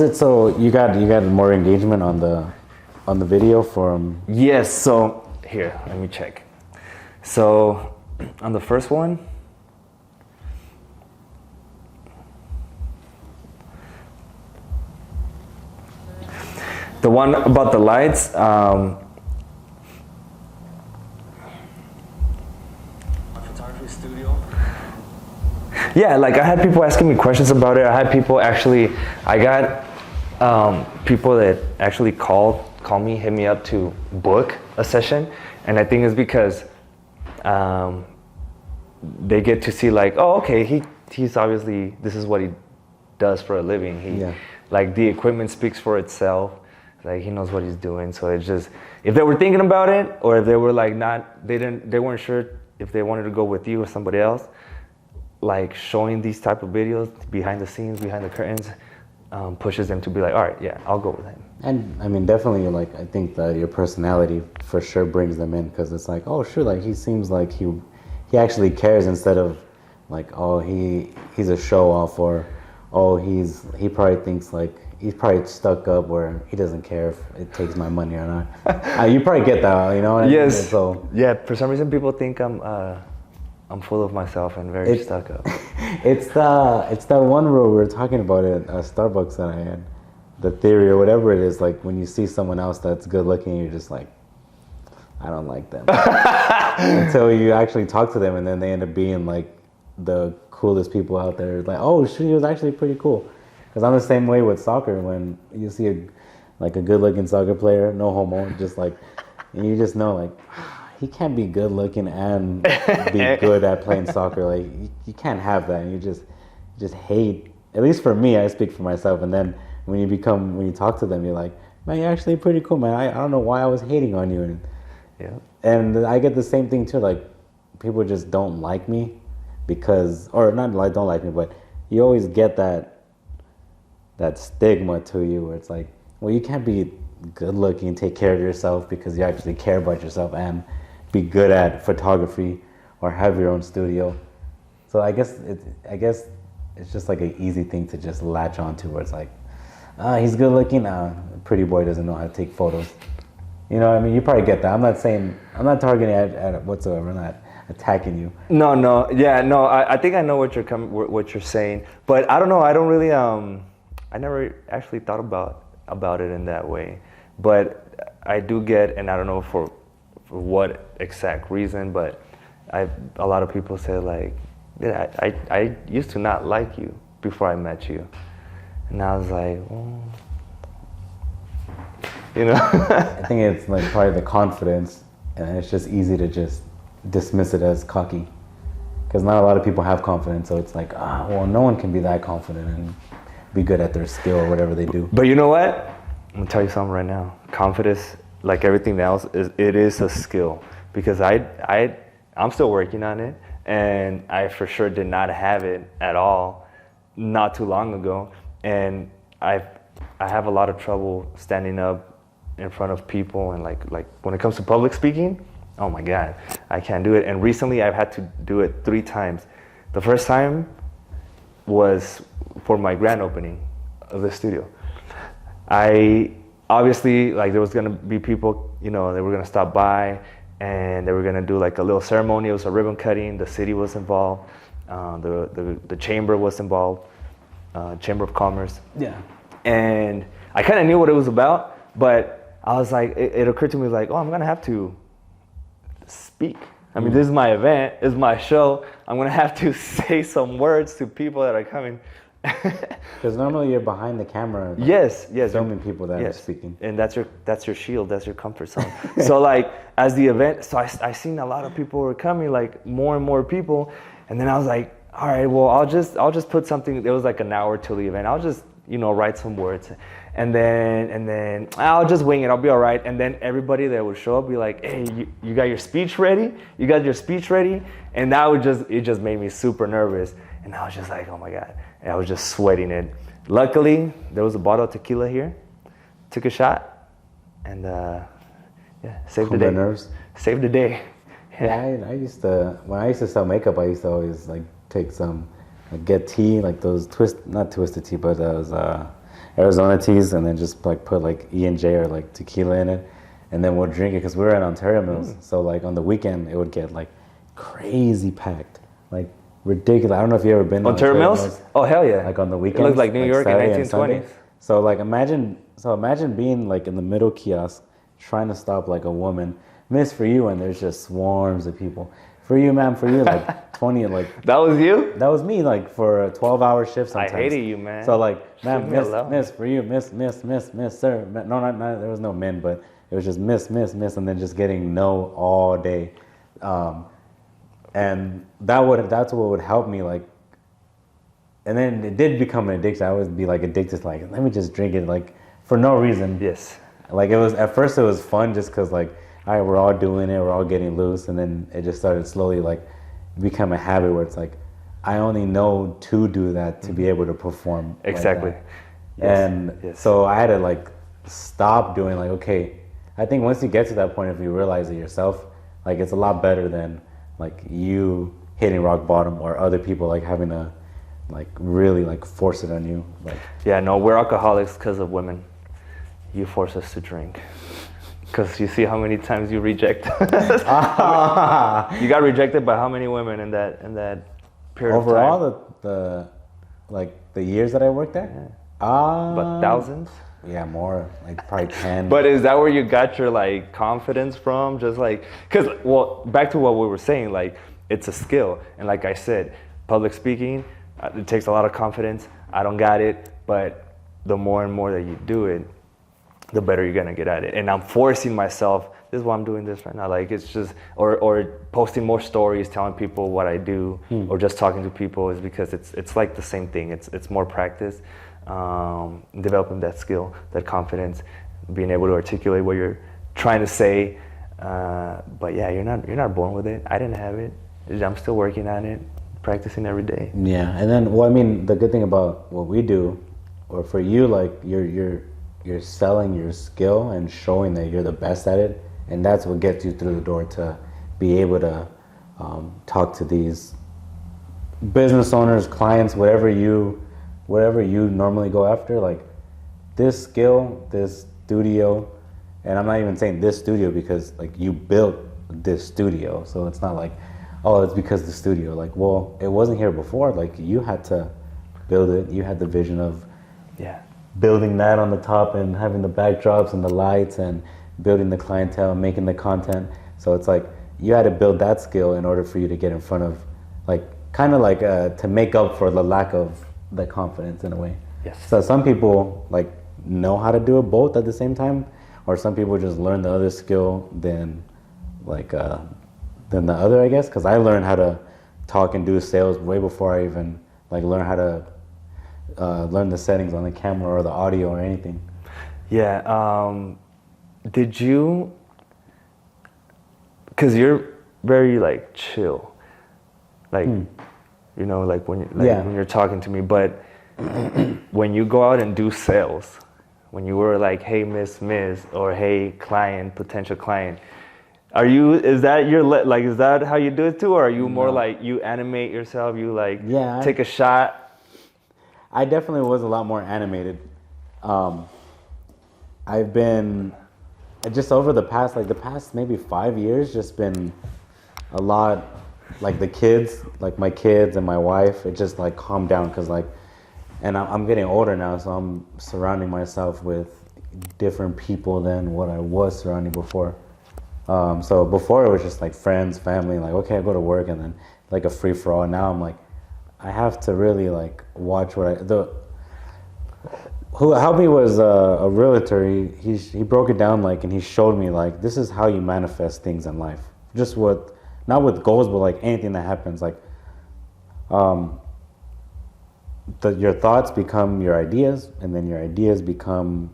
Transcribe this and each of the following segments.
was it? So you got more engagement on the video from? Yes. So here, let me check. So on the first one, the one about the lights. Photography studio. Yeah, like I had people asking me questions about it. I had people actually. I got people that actually call me, hit me up to book a session, and I think it's because they get to see like, oh, okay, he's obviously, this is what he does for a living. Like the equipment speaks for itself. Like he knows what he's doing. So it's just, if they were thinking about it, or if they were like they weren't sure if they wanted to go with you or somebody else, like showing these type of videos behind the scenes, behind the curtains, pushes them to be like, all right, yeah, I'll go with him. And I mean, definitely, like, I think that your personality for sure brings them in, because it's like, oh, sure, like he seems like he actually cares, instead of like, oh, he's a show off, or oh, he probably thinks like he's probably stuck up where he doesn't care if it takes my money or not. You probably get that, you know what I mean? Yes. So yeah, for some reason people think I'm full of myself and very stuck up. It's that one rule we were talking about at Starbucks that I had, the theory or whatever it is, like when you see someone else that's good looking, you're just like, I don't like them. Until you actually talk to them, and then they end up being like the coolest people out there. It's like, oh, she was actually pretty cool. Because I'm the same way with soccer. When you see a good looking soccer player, no homo, just like, and you just know like, he can't be good looking and be good at playing soccer. Like you can't have that. And you just hate. At least for me, I speak for myself. And then when you talk to them, you're like, man, you're actually pretty cool, man. I don't know why I was hating on you. And yeah. And I get the same thing too. Like people just don't like me because, or not like don't like me, but you always get that stigma to you where it's like, well, you can't be good looking, take care of yourself because you actually care about yourself and be good at photography or have your own studio. So I guess it's just like an easy thing to just latch onto, where it's like, he's good looking. Pretty boy doesn't know how to take photos. You know what I mean? You probably get that. I'm not targeting at whatsoever. I'm not attacking you. No. Yeah, no. I think I know what you're saying, but I don't know. I don't really. I never actually thought about it in that way, but I do get, and I don't know for what exact reason, but a lot of people say like, yeah, I used to not like you before I met you, and I was like, well, you know. I think it's like probably the confidence, and it's just easy to just dismiss it as cocky, because not a lot of people have confidence. So it's like, well, no one can be that confident and be good at their skill or whatever they do. But you know what? I'm gonna tell you something right now. Confidence, like everything else, is a skill, because I'm still working on it, and I for sure did not have it at all not too long ago, and I have a lot of trouble standing up in front of people, and like when it comes to public speaking, oh my God, I can't do it. And recently I've had to do it 3 times. The first time was for my grand opening of the studio. I obviously, like, there was gonna be people, you know, they were gonna stop by and they were gonna do like a little ceremony. It was a ribbon cutting. The city was involved. The chamber was involved, Chamber of Commerce. Yeah. And I kind of knew what it was about, but I was like, it occurred to me like, oh, I'm gonna have to speak. I mean, this is my event, it's my show. I'm gonna have to say some words to people that are coming. Because normally you're behind the camera. Like, yes, filming people that are speaking. And that's your shield, that's your comfort zone. So like, as the event, so I seen a lot of people were coming, like more and more people, and then I was like, all right, well, I'll just put something. It was like an hour till the event. I'll just, you know, write some words, and then I'll just wing it. I'll be all right. And then everybody that would show up be like, hey, you got your speech ready? You got your speech ready? And it just made me super nervous. And I was just like, oh my God. And I was just sweating it. Luckily, there was a bottle of tequila here. Took a shot, and saved the day. Nerves. Saved the day. Yeah, when I used to sell makeup, I used to always like take some, like get tea, like those not twisted tea, but those Arizona teas, and then just like put like E&J or like tequila in it, and then we'll drink it because we were at Ontario Mills. So like on the weekend, it would get like crazy packed, like ridiculous. I don't know if you ever been to Ontario Mills? Oh hell yeah! like on the weekends. It looks like New York in Saturday and 1920s. Sunday. So like imagine being like in the middle kiosk trying to stop like a woman, miss for you, and there's just swarms of people. For you, ma'am, for you, like 20, like That was you? that was me, like for a 12-hour shift I sometimes. hated you, man. So like, Leave ma'am, me alone. miss, for you, miss, sir. No, not, there was no men, but it was just miss, and then just getting no all day. And that's what would help me, like, and then it did become an addiction. I would be like addicted, like, let me just drink it, like, for no reason. Yes. Like, it was, at first it was fun just because, like, all right, we're all doing it, we're all getting loose, and then it just started slowly, like, become a habit where it's like, I only know to do that to be able to perform. Exactly. Like that. Yes. And Yes. so I had to, like, stop doing, like, okay, I think once you get to that point, if you realize it yourself, like, it's a lot better than, like, you hitting rock bottom or other people, like, having to, like, really, like, force it on you. Like, Yeah, no, we're alcoholics because of women. You force us to drink. Because you see how many times you reject. You got rejected by how many women in that period overall, of time? the years that I worked there, But thousands? yeah, more, like probably 10. But is that where you got your like confidence from? Just like, because, well, back to what we were saying, like, it's a skill. And like I said, public speaking, it takes a lot of confidence. I don't got it, but the more and more that you do it, the better you're gonna get at it. And I'm forcing myself, this is why I'm doing this right now. Like, it's just, or posting more stories, telling people what I do, or just talking to people, is because it's like the same thing. It's more practice, developing that skill, that confidence, being able to articulate what you're trying to say. But yeah, you're not born with it. I didn't have it. I'm still working on it, practicing every day. Yeah, and then, well, I mean, the good thing about what we do, or for you, like, you're selling your skill and showing that you're the best at it, and that's what gets you through the door to be able to talk to these business owners, clients, whatever you normally go after. Like, this skill, this studio, and I'm not even saying this studio because, like, you built this studio, so it's not like, oh, it's because the studio. Like, well, it wasn't here before. Like, you had to build it. You had the vision of building that on the top and having the backdrops and the lights and building the clientele and making the content. So it's like you had to build that skill in order for you to get in front of, like, kind of like to make up for the lack of the confidence in a way. Yes. So some people, like, know how to do it both at the same time, or some people just learn the other skill than the other, I guess. Because I learned how to talk and do sales way before I even, like, learn how to learn the settings on the camera or the audio or anything. Yeah. Did you? Because you're very, like, chill, like, you know, like when you're talking to me. But when you go out and do sales, when you were like, hey, miss, or hey, client, potential client, is that how you do it too, or are you more like you animate yourself, you like take a shot? I definitely was a lot more animated. I've been just over the past maybe 5 years, just been a lot, like, the kids, like my kids and my wife, it just, like, calmed down because, like, and I'm getting older now, so I'm surrounding myself with different people than what I was surrounding before. So before it was just like friends, family, like, okay, I go to work and then like a free for all. Now I'm like, I have to really, like, watch who helped me was a realtor. He broke it down, like, and he showed me, like, this is how you manifest things in life. Just not with goals, but like anything that happens, like, your thoughts become your ideas, and then your ideas become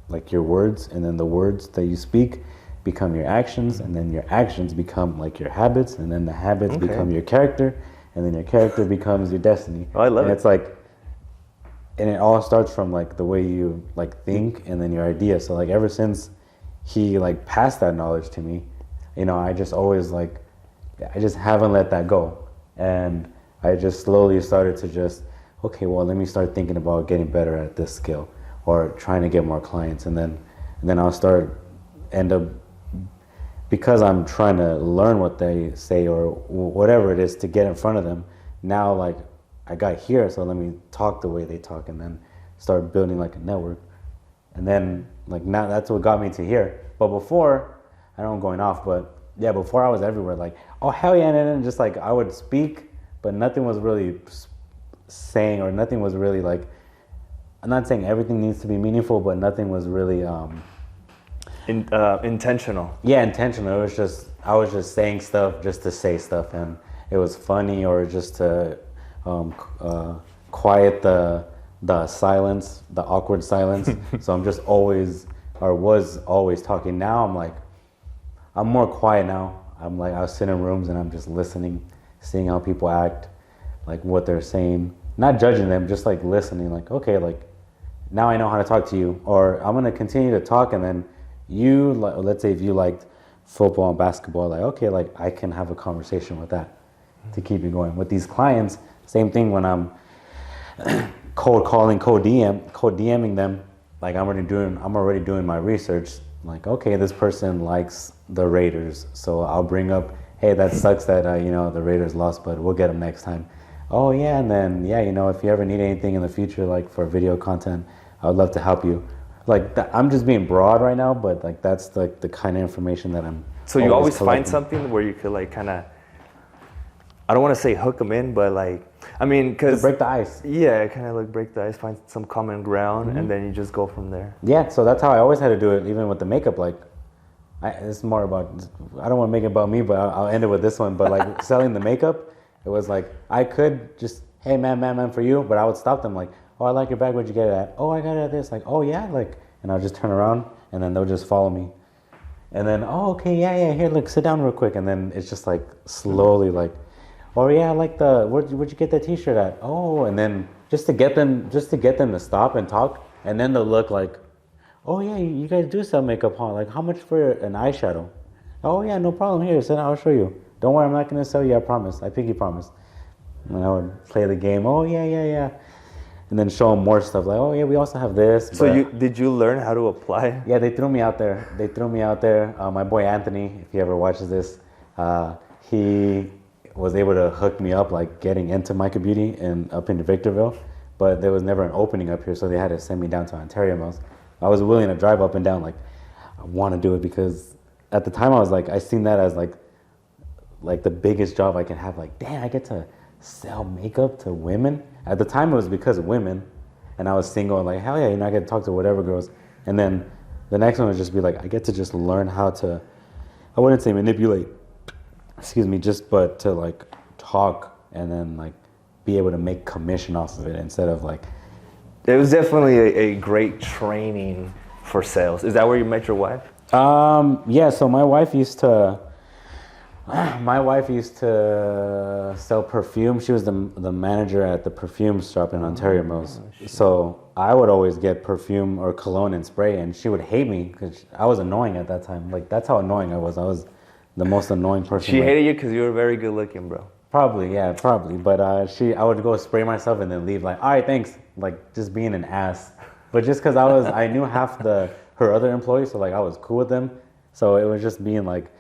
like your words, and then the words that you speak become your actions, and then your actions become like your habits, and then the habits become your character, and then your character becomes your destiny. Oh, I love it. And it's like, and it all starts from, like, the way you, like, think, and then your idea. So, like, ever since he, like, passed that knowledge to me, you know, I just always, like, I just haven't let that go. And I just slowly started to just, okay, well, let me start thinking about getting better at this skill, or trying to get more clients, and then I'll end up, because I'm trying to learn what they say or whatever it is to get in front of them. Now, like, I got here, so let me talk the way they talk, and then start building like a network. And then, like, now that's what got me to here. But before, I know I'm going off, but yeah, before I was everywhere, like, oh, hell yeah, and then just like, I would speak, but nothing was really saying, or nothing was really like, I'm not saying everything needs to be meaningful, but nothing was really intentional. Yeah, intentional. It was just, I was just saying stuff just to say stuff, and it was funny, or just to quiet the silence, the awkward silence. So I'm just always, or was always talking. Now I'm like, I'm more quiet now. I'm like, I'll sit in rooms and I'm just listening, seeing how people act, like what they're saying, not judging them, just like listening, like, okay, like, now I know how to talk to you, or I'm gonna continue to talk, and then you, let's say if you liked football and basketball, like, okay, like, I can have a conversation with that to keep it going. With these clients, same thing. When I'm cold calling, cold DMing them, like, I'm already doing my research. Like, okay, this person likes the Raiders, so I'll bring up, hey, that sucks that the Raiders lost, but we'll get them next time. Oh yeah, and then yeah, if you ever need anything in the future, like for video content, I would love to help you. Like, I'm just being broad right now, but like, that's like the kind of information that I'm. So you always find something where you could like kind of, I don't want to say hook them in, but like, I mean, because break the ice. Yeah, kind of like break the ice, find some common ground, and then you just go from there. Yeah, so that's how I always had to do it, even with the makeup. Like, it's more about, I don't want to make it about me, but I'll end it with this one. But like, selling the makeup, it was like, I could just, hey man, for you, but I would stop them like, oh, I like your bag, where'd you get it at? Oh, I got it at this. Like, oh yeah, like, and I'll just turn around, and then they'll just follow me. And then, oh, okay, yeah, here, look, sit down real quick. And then it's just like, slowly like, oh yeah, I like where'd you get that t-shirt at? Oh, and then just to get them to stop and talk, and then they'll look like, oh yeah, you guys do sell makeup, huh? Like, how much for an eyeshadow? Oh yeah, no problem, here, so I'll show you. Don't worry, I'm not gonna sell you, I promise, I pinky promise. And I would play the game, oh yeah. And then show them more stuff, like, oh yeah, we also have this. So did you learn how to apply? Yeah, they threw me out there. My boy Anthony, if he ever watches this, he was able to hook me up, like getting into Micro Beauty and up into Victorville, but there was never an opening up here, so they had to send me down to Ontario Mills. I was willing to drive up and down, like, I want to do it, because at the time I was like, I seen that as like the biggest job I can have. Like, damn, I get to sell makeup to women. At the time it was because of women, and I was single, and like, hell yeah, I get to talk to whatever girls. And then the next one would just be like, I get to just learn how to, I wouldn't say manipulate, but to like talk, and then like be able to make commission off of it, instead of like. It was definitely a great training for sales. Is that where you met your wife? Yeah, so my wife used to sell perfume. She was the manager at the perfume shop in Ontario Mills. So I would always get perfume or cologne and spray, and she would hate me because I was annoying at that time. Like, that's how annoying I was. I was the most annoying person. She hated you because you were very good looking, bro. Probably. But I would go spray myself and then leave like, all right, thanks. Like, just being an ass. But just because I knew half her other employees, so like I was cool with them. So it was just being like,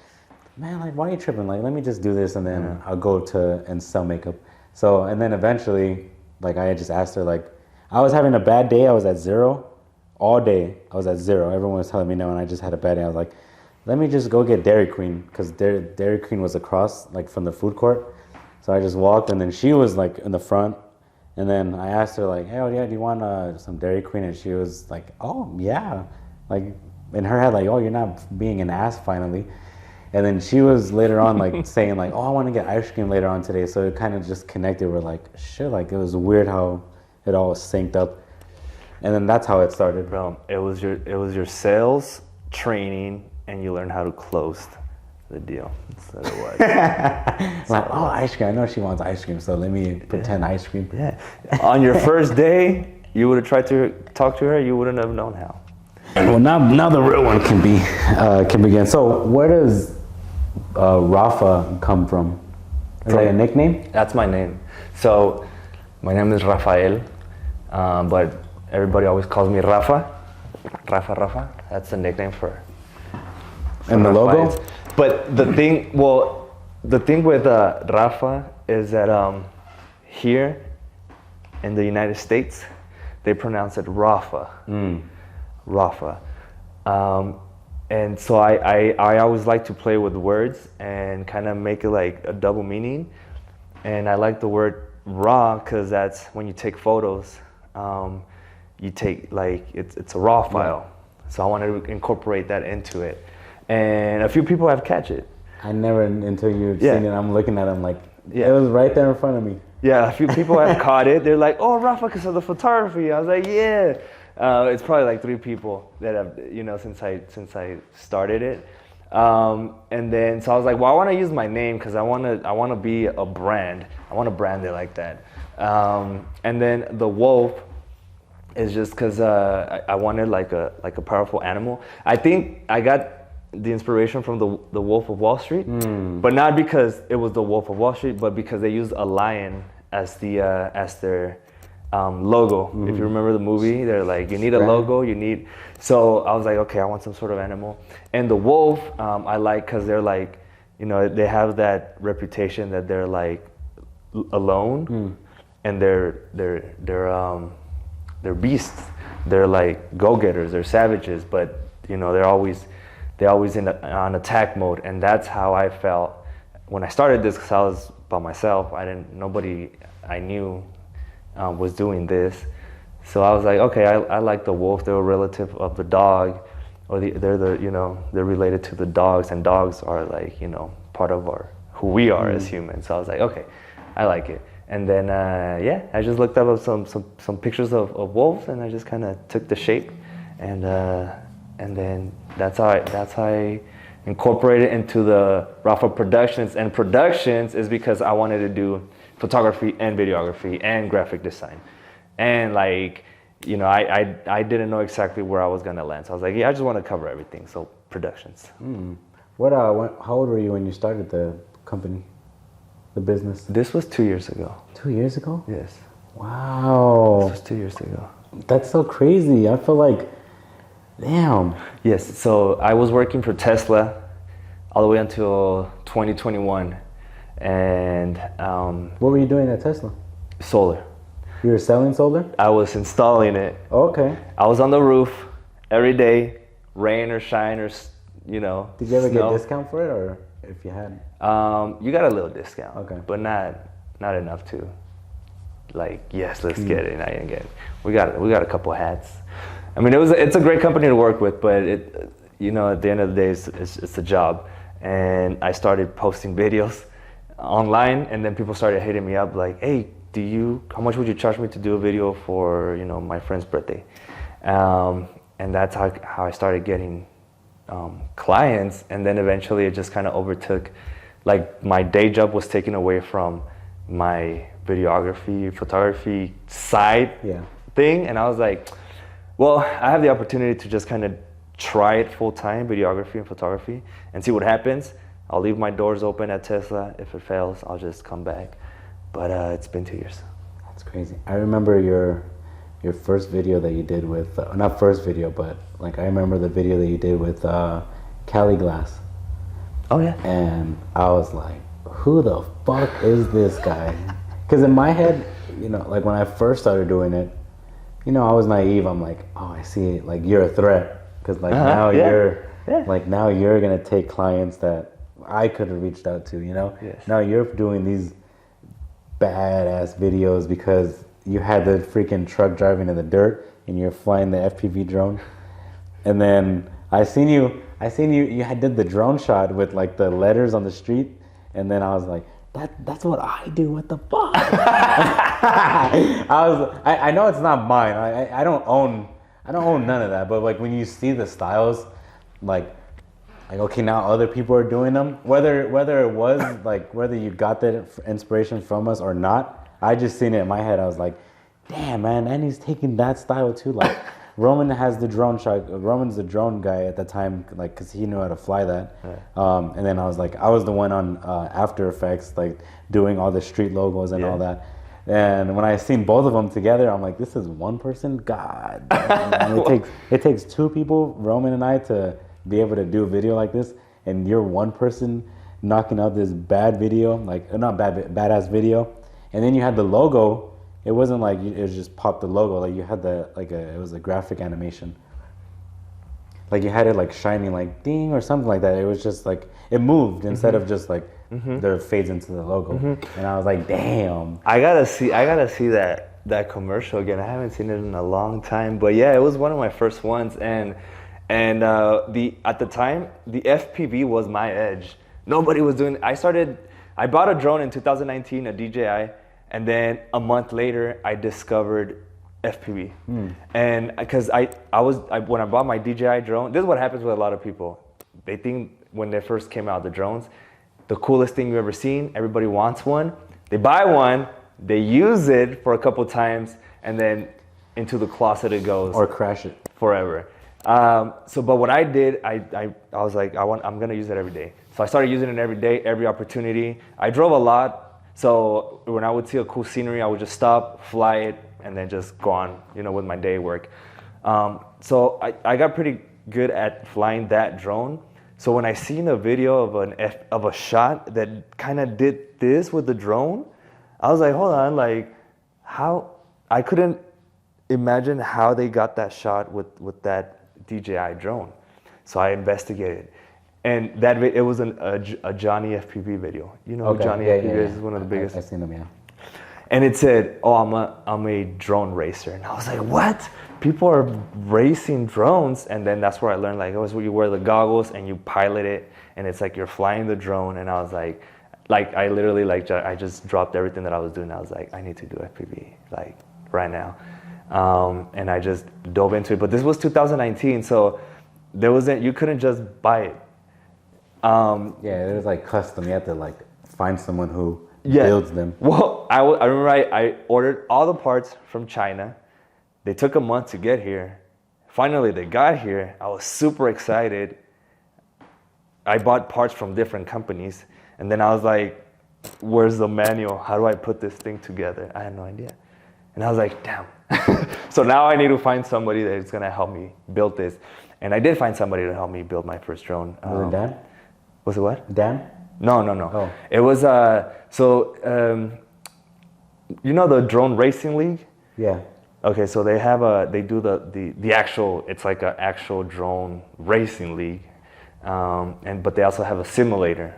man, like, why are you tripping? Like, let me just do this, and then I'll go and sell makeup. So, and then eventually, like, I just asked her, like, I was having a bad day. I was at zero all day. I was at zero. Everyone was telling me no, and I just had a bad day. I was like, let me just go get Dairy Queen, because Dairy Queen was across, like, from the food court. So I just walked, and then she was like in the front, and then I asked her like, hey, yeah, do you want some Dairy Queen? And she was like, oh yeah, like in her head, like, oh, you're not being an ass finally. And then she was later on like saying like, oh, I want to get ice cream later on today. So it kind of just connected. We're like, shit, like, it was weird how it all synced up. And then that's how it started. Bro, it was your sales training, and you learned how to close the deal. That's what it was. Like, oh, ice cream. I know she wants ice cream, so let me pretend ice cream. Yeah. On your first day, you would have tried to talk to her. You wouldn't have known how. Well, now the real one can begin. So where does Rafa come from? Is that a nickname? That's my name. So my name is Rafael, but everybody always calls me Rafa. Rafa. That's the nickname for. And the logo? It's, but the thing with Rafa is that here in the United States, they pronounce it Rafa. Rafa. And so I always like to play with words and kind of make it like a double meaning. And I like the word raw because that's when you take photos, you take like, it's a raw file. So I wanted to incorporate that into it. And a few people have catch it. I never, until you've seen it, I'm looking at them like, it was right there in front of me. Yeah, a few people have caught it. They're like, oh, Rafa, because of the photography. I was like, yeah. It's probably like 3 people that have, since I started it. And then, so I was like, well, I want to use my name because I want to be a brand. I want to brand it like that. And then the wolf is just because I wanted like a powerful animal. I think I got the inspiration from the Wolf of Wall Street, but not because it was the Wolf of Wall Street, but because they used a lion as their logo. If you remember the movie, they're like, you need a logo, so I was like, okay, I want some sort of animal. And the wolf, I like because they're like, they have that reputation that they're like alone, and they're beasts. They're like go-getters, they're savages, but they're always on attack mode. And that's how I felt when I started this, because I was by myself. Nobody I knew was doing this. So I was like, okay, I like the wolf. They're a relative of the dog, or they're related to the dogs, and dogs are like, part of who we are as humans. So I was like, okay, I like it. And then, I just looked up some pictures of wolves, and I just kind of took the shape, and then that's how I incorporated it into the Rafa Productions. And Productions is because I wanted to do photography and videography and graphic design. And like, I didn't know exactly where I was gonna land. So I was like, I just want to cover everything. So Productions. How old were you when you started the company, the business? This was 2 years ago. 2 years ago? Yes. Wow. This was 2 years ago. That's so crazy. I feel like, damn. Yes, so I was working for Tesla all the way until 2021. And what were you doing at Tesla? Solar. You were selling solar? I was installing it. Okay. I was on the roof every day, rain or shine or, Did you ever get a discount for it, or if you had? You got a little discount. Okay. But not enough to, like, yes, let's get it. And I didn't get it. We got a couple hats. I mean, it's a great company to work with, but at the end of the day, it's a job. And I started posting videos online, and then people started hitting me up like, hey, how much would you charge me to do a video for, my friend's birthday? And that's how I started getting clients. And then eventually it just kind of overtook, like my day job was taken away from my photography side thing. And I was like, well, I have the opportunity to just kind of try it full time, videography and photography, and see what happens. I'll leave my doors open at Tesla. If it fails, I'll just come back. But it's been 2 years. That's crazy. I remember your first video that you did with, not first video, but like I remember the video that you did with Cali Glass. Oh yeah. And I was like, who the fuck is this guy? Because in my head, like when I first started doing it, I was naive. I'm like, oh, I see it. Like you're a threat. Because like now you're gonna take clients that I could have reached out to. Yes. Now you're doing these badass videos because you had the freaking truck driving in the dirt and you're flying the FPV drone. And then I seen you did the drone shot with like the letters on the street, and then I was like, that's what I do. What the fuck? I know it's not mine. I don't own none of that. But like when you see the styles, like okay, now other people are doing them. Whether it was like whether you got that inspiration from us or not, I just seen it in my head. I was like, damn man, and he's taking that style too. Like Roman has the drone shot. Roman's the drone guy at the time, like because he knew how to fly that. Right. And then I was the one on After Effects, like doing all the street logos and all that. And when I seen both of them together, I'm like, this is one person. God, damn. It takes two people, Roman and I, to be able to do a video like this, and you're one person knocking out this bad video, like not badass video, and then you had the logo. It wasn't like it was just popped the logo. Like you had it was a graphic animation. Like you had it like shining like ding or something like that. It was just like it moved instead of just like there fades into the logo. And I was like, damn. I gotta see that commercial again. I haven't seen it in a long time, but yeah, it was one of my first ones. And at the time the FPV was my edge. Nobody was doing. I bought a drone in 2019, a DJI, and then a month later I discovered FPV. And because when I bought my DJI drone, this is what happens with a lot of people. They think when they first came out, the drones, the coolest thing you've ever seen, everybody wants one. They buy one, they use it for a couple times, and then into the closet it goes. Or crash it. Forever. But what I did, I was like, I'm gonna use it every day. So I started using it every day, every opportunity. I drove a lot, so when I would see a cool scenery, I would just stop, fly it, and then just go on, with my day work. So I got pretty good at flying that drone. So when I seen a video of a shot that kind of did this with the drone, I was like, hold on, like how I couldn't imagine how they got that shot with that DJI drone. So I investigated, and it was a Johnny FPV video. Johnny FPV is one of the biggest. I've seen them, yeah. And it said, "Oh, I'm a drone racer," and I was like, "What? People are racing drones?" And then that's where I learned, like, you wear the goggles and you pilot it, and it's like you're flying the drone. And I was like I literally I just dropped everything that I was doing. I was like, I need to do FPV like right now, and I just dove into it. But this was 2019, so you couldn't just buy it. Yeah, it was like custom. You had to like find someone who builds them. Well, I remember I ordered all the parts from China. They took a month to get here. Finally, they got here. I was super excited. I bought parts from different companies. And then I was like, where's the manual? How do I put this thing together? I had no idea. And I was like, damn. So now I need to find somebody that's going to help me build this. And I did find somebody to help me build my first drone. Was it Dan? Was it what? Dan? No. Oh. It was, the Drone Racing League? Yeah. Okay, so they do the actual, it's like an actual drone racing league. But they also have a simulator.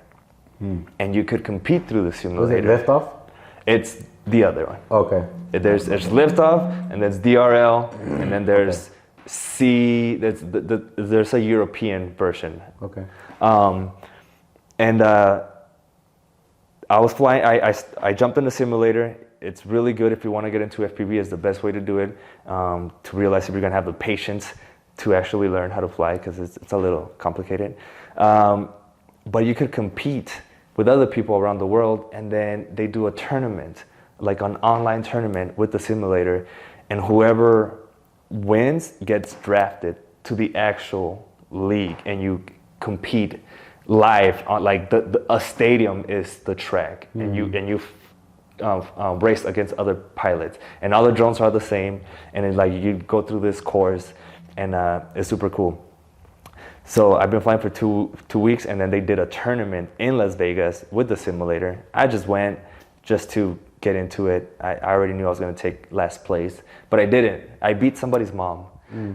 And you could compete through the simulator. Was it Liftoff? It's the other one. Okay. There's Liftoff, and there's DRL, and then there's C. There's a European version. Okay. I was flying. I jumped in the simulator. It's really good if you want to get into FPV. It's the best way to do it. To realize if you're gonna have the patience to actually learn how to fly, because it's a little complicated. But you could compete with other people around the world, and then they do a tournament, like an online tournament with the simulator, and whoever wins gets drafted to the actual league, and you compete live on like a stadium is the track, and you race against other pilots, and all the drones are the same, and it's like you go through this course, and it's super cool. So I've been flying for two weeks, and then they did a tournament in Las Vegas with the simulator. I just went just to get into it. I already knew I was going to take last place, but I didn't. I beat somebody's mom.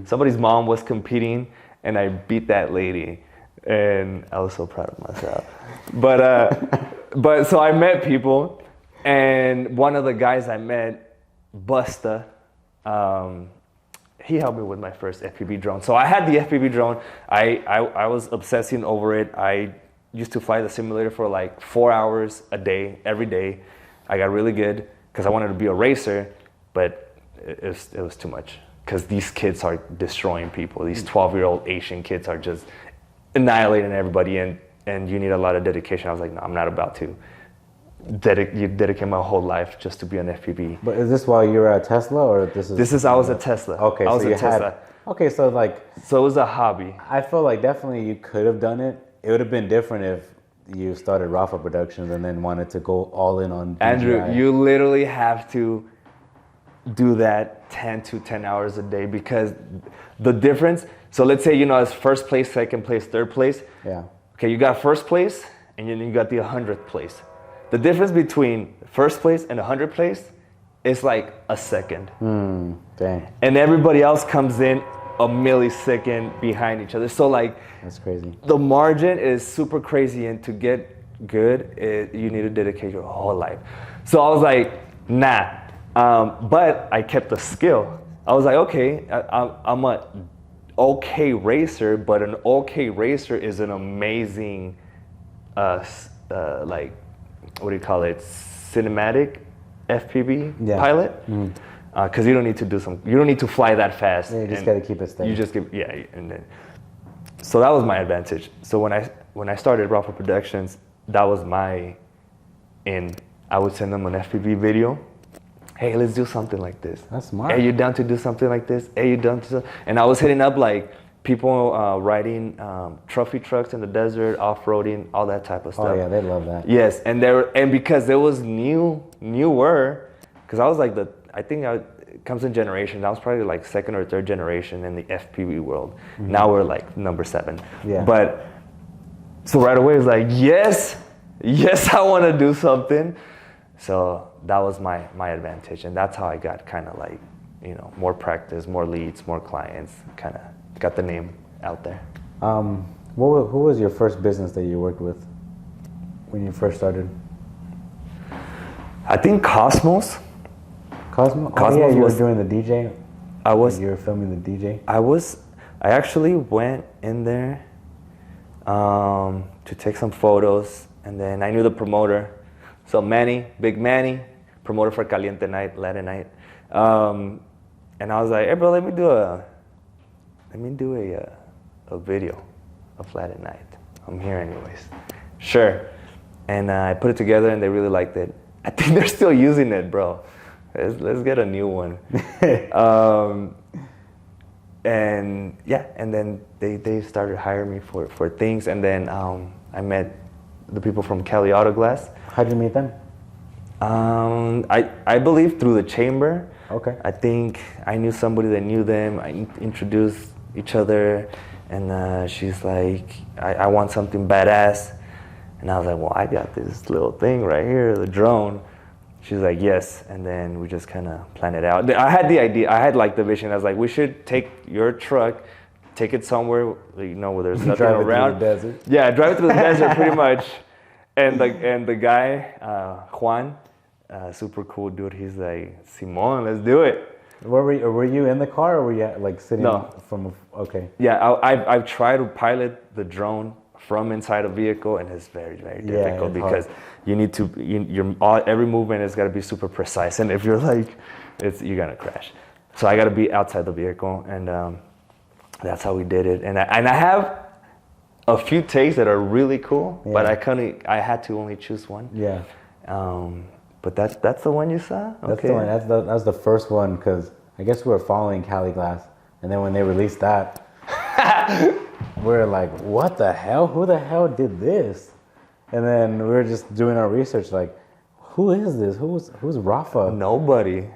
Somebody's mom was competing, and I beat that lady, and I was so proud of myself. But so I met people, and one of the guys I met, Busta, he helped me with my first FPV drone. So I had the FPV drone. I was obsessing over it. I used to fly the simulator for like 4 hours a day, every day. I got really good because I wanted to be a racer, but it was too much because these kids are destroying people. These 12-year-old Asian kids are just annihilating everybody, and you need a lot of dedication. I was like, no, I'm not about to dedicate my whole life just to be an FPV. But is this while you were at Tesla, or this is? I was at Tesla. Okay, I was so at Tesla. Okay, so like. So it was a hobby. I feel like definitely you could have done it. It would have been different if you started Rafa Productions and then wanted to go all in on DJI. Andrew, you literally have to do that 10 hours a day, because the difference, so let's say, it's first place, second place, third place. Yeah. Okay, you got first place and then you got the 100th place. The difference between first place and 100th place is like a second. Dang. And everybody else comes in a millisecond behind each other. So like, that's crazy. The margin is super crazy, and to get good, you need to dedicate your whole life. So I was like, nah. But I kept the skill. I was like, okay, I'm a okay racer, but an okay racer is an amazing, like, what do you call it? Cinematic FPV pilot. Because you don't need to you don't need to fly that fast. Yeah, you just got to keep it steady. You just and then, so that was my advantage. So when I started Rafa Productions, that was my in. I would send them an FPV video. Hey, let's do something like this. That's smart. Hey, you down to do something like this? Hey, you down to? And I was hitting up like people riding trophy trucks in the desert, off-roading, all that type of stuff. Oh yeah, they love that. Yes, and because it was newer, because I was like I think it comes in generations. I was probably like second or third generation in the FPV world. Now we're like number 7. Yeah. But so right away it was like, yes, I want to do something. So that was my advantage, and that's how I got kind of like, more practice, more leads, more clients, kind of got the name out there. Who was your first business that you worked with when you first started? I think Cosmos. Cosmos Cosmos you were was doing the DJ. You were filming the DJ. I actually went in there to take some photos, and then I knew the promoter. So Big Manny, promoter for Caliente Night, Latin Night. And I was like, hey bro, let me do a video of Latin Night. I'm here anyways. Sure. And I put it together and they really liked it. I think they're still using it, bro. Let's get a new one. And then they started hiring me for things, and then I met the people from Cali Auto Glass. How did you meet them? I believe through the chamber. Okay. I think I knew somebody that knew them. I introduced each other, and she's like, I want something badass. And I was like, well, I got this little thing right here, the drone. She's like, yes. And then we just kind of planned it out. I had the idea. I had like the vision. I was like, we should take your truck, take it somewhere, where there's nothing drive around. It through the desert. Yeah, drive it through the desert pretty much. And the guy, Juan, super cool dude. He's like, Simon, let's do it. Were you in the car, or were you like sitting No. Okay. Yeah, I've tried to pilot the drone from inside a vehicle, and it's very, very difficult because hard. You need to, every movement has got to be super precise, and if you're like, you're gonna crash. So I got to be outside the vehicle, and that's how we did it. And I have a few takes that are really cool, but I had to only choose one. Yeah. But that's the one you saw? That's the one. That's the first one, because I guess we were following Cali Glass, and then when they released that, we're like, what the hell? Who the hell did this? And then we were just doing our research, like, who is this? Who's Rafa? Nobody.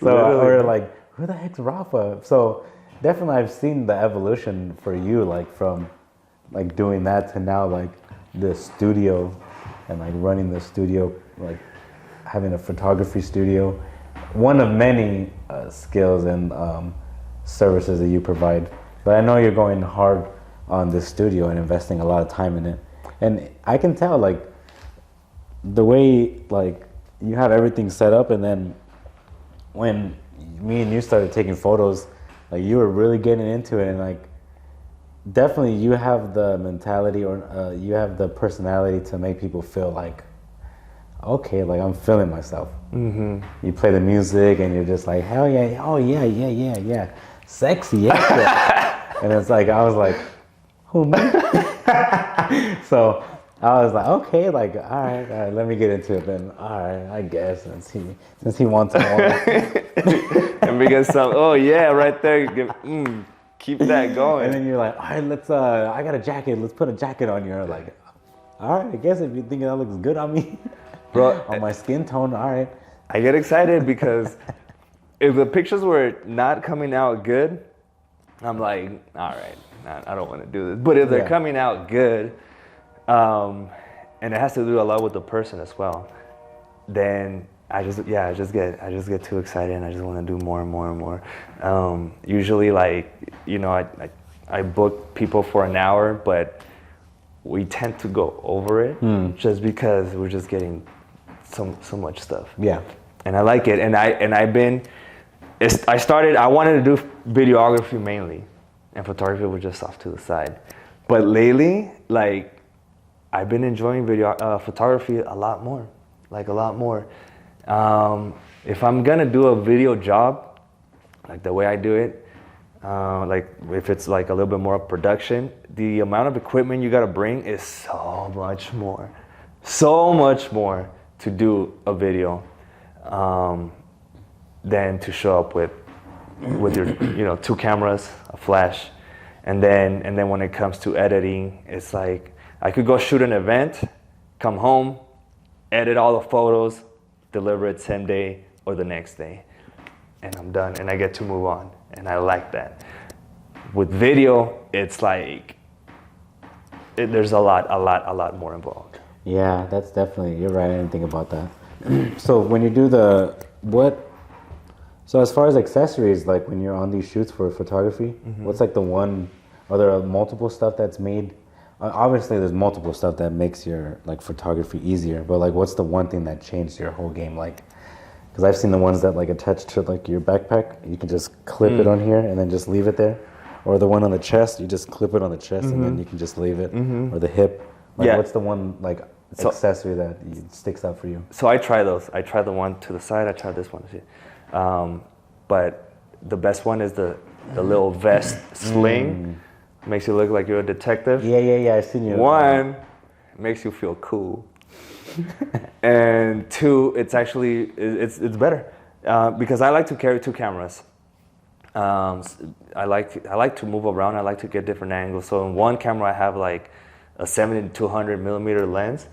So we're like, who the heck's Rafa? So definitely I've seen the evolution for you, like from like doing that to now like the studio and like running the studio, like having a photography studio. One of many skills and services that you provide. But I know you're going hard on this studio and investing a lot of time in it. And I can tell like the way like you have everything set up, and then when me and you started taking photos, like you were really getting into it, and like definitely you have the mentality or you have the personality to make people feel like, okay, like I'm feeling myself. Mm-hmm. You play the music and you're just like, hell yeah, oh yeah, sexy, yeah. And it's like, I was like, who, me? So I was like, okay, like, all right, let me get into it then. All right, I guess, since he wants more. And because right there, keep that going. And then you're like, all right, let's. I got a jacket. Let's put a jacket on you. You're like, all right, I guess if you think that looks good on me, bro, on my skin tone, all right. I get excited because if the pictures were not coming out good, I'm like, all right, I don't want to do this. But if they're coming out good, and it has to do a lot with the person as well, then I just get too excited and I just want to do more and more and more. Usually, like, you know, I book people for an hour, but we tend to go over it just because we're just getting so much stuff. Yeah. And I like it. And I wanted to do videography mainly, and photography was just off to the side. But lately, like, I've been enjoying photography a lot more. If I'm gonna do a video job, like the way I do it, like if it's like a little bit more production, the amount of equipment you gotta bring is so much more to do a video than to show up with your, you know, 2 cameras, a flash, and then when it comes to editing, it's like I could go shoot an event, come home, edit all the photos, deliver it same day or the next day, and I'm done, and I get to move on, and I like that. With video, it's like there's a lot more involved. Yeah, that's definitely, you're right. I didn't think about that. So when you do so as far as accessories, like when you're on these shoots for photography, what's like are there multiple stuff that's made? Obviously there's multiple stuff that makes your like photography easier, but like what's the one thing that changed your whole game? Like, because I've seen the ones that like attach to like your backpack, you can just clip it on here and then just leave it there. Or the one on the chest, you just clip it on the chest and then you can just leave it. Or the hip. Like, what's the one like accessory that sticks out for you? So I try those. I try the one to the side. I try this one. But the best one is the little vest sling. Makes you look like you're a detective. Yeah. I've seen you. 1, makes you feel cool. And 2, it's actually it's better because I like to carry 2 cameras. I like to move around. I like to get different angles. So in one camera, I have like a 70-200 millimeter lens.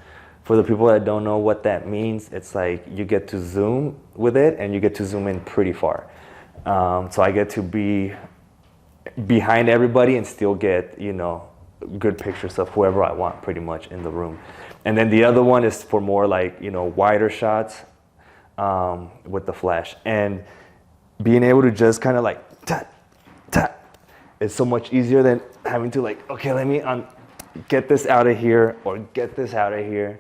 For the people that don't know what that means, it's like you get to zoom with it and you get to zoom in pretty far. So I get to be behind everybody and still get, you know, good pictures of whoever I want pretty much in the room. And then the other one is for more like, you know, wider shots with the flash. And being able to just kind of like tap, tap, is so much easier than having to like, okay, let me get this out of here or get this out of here.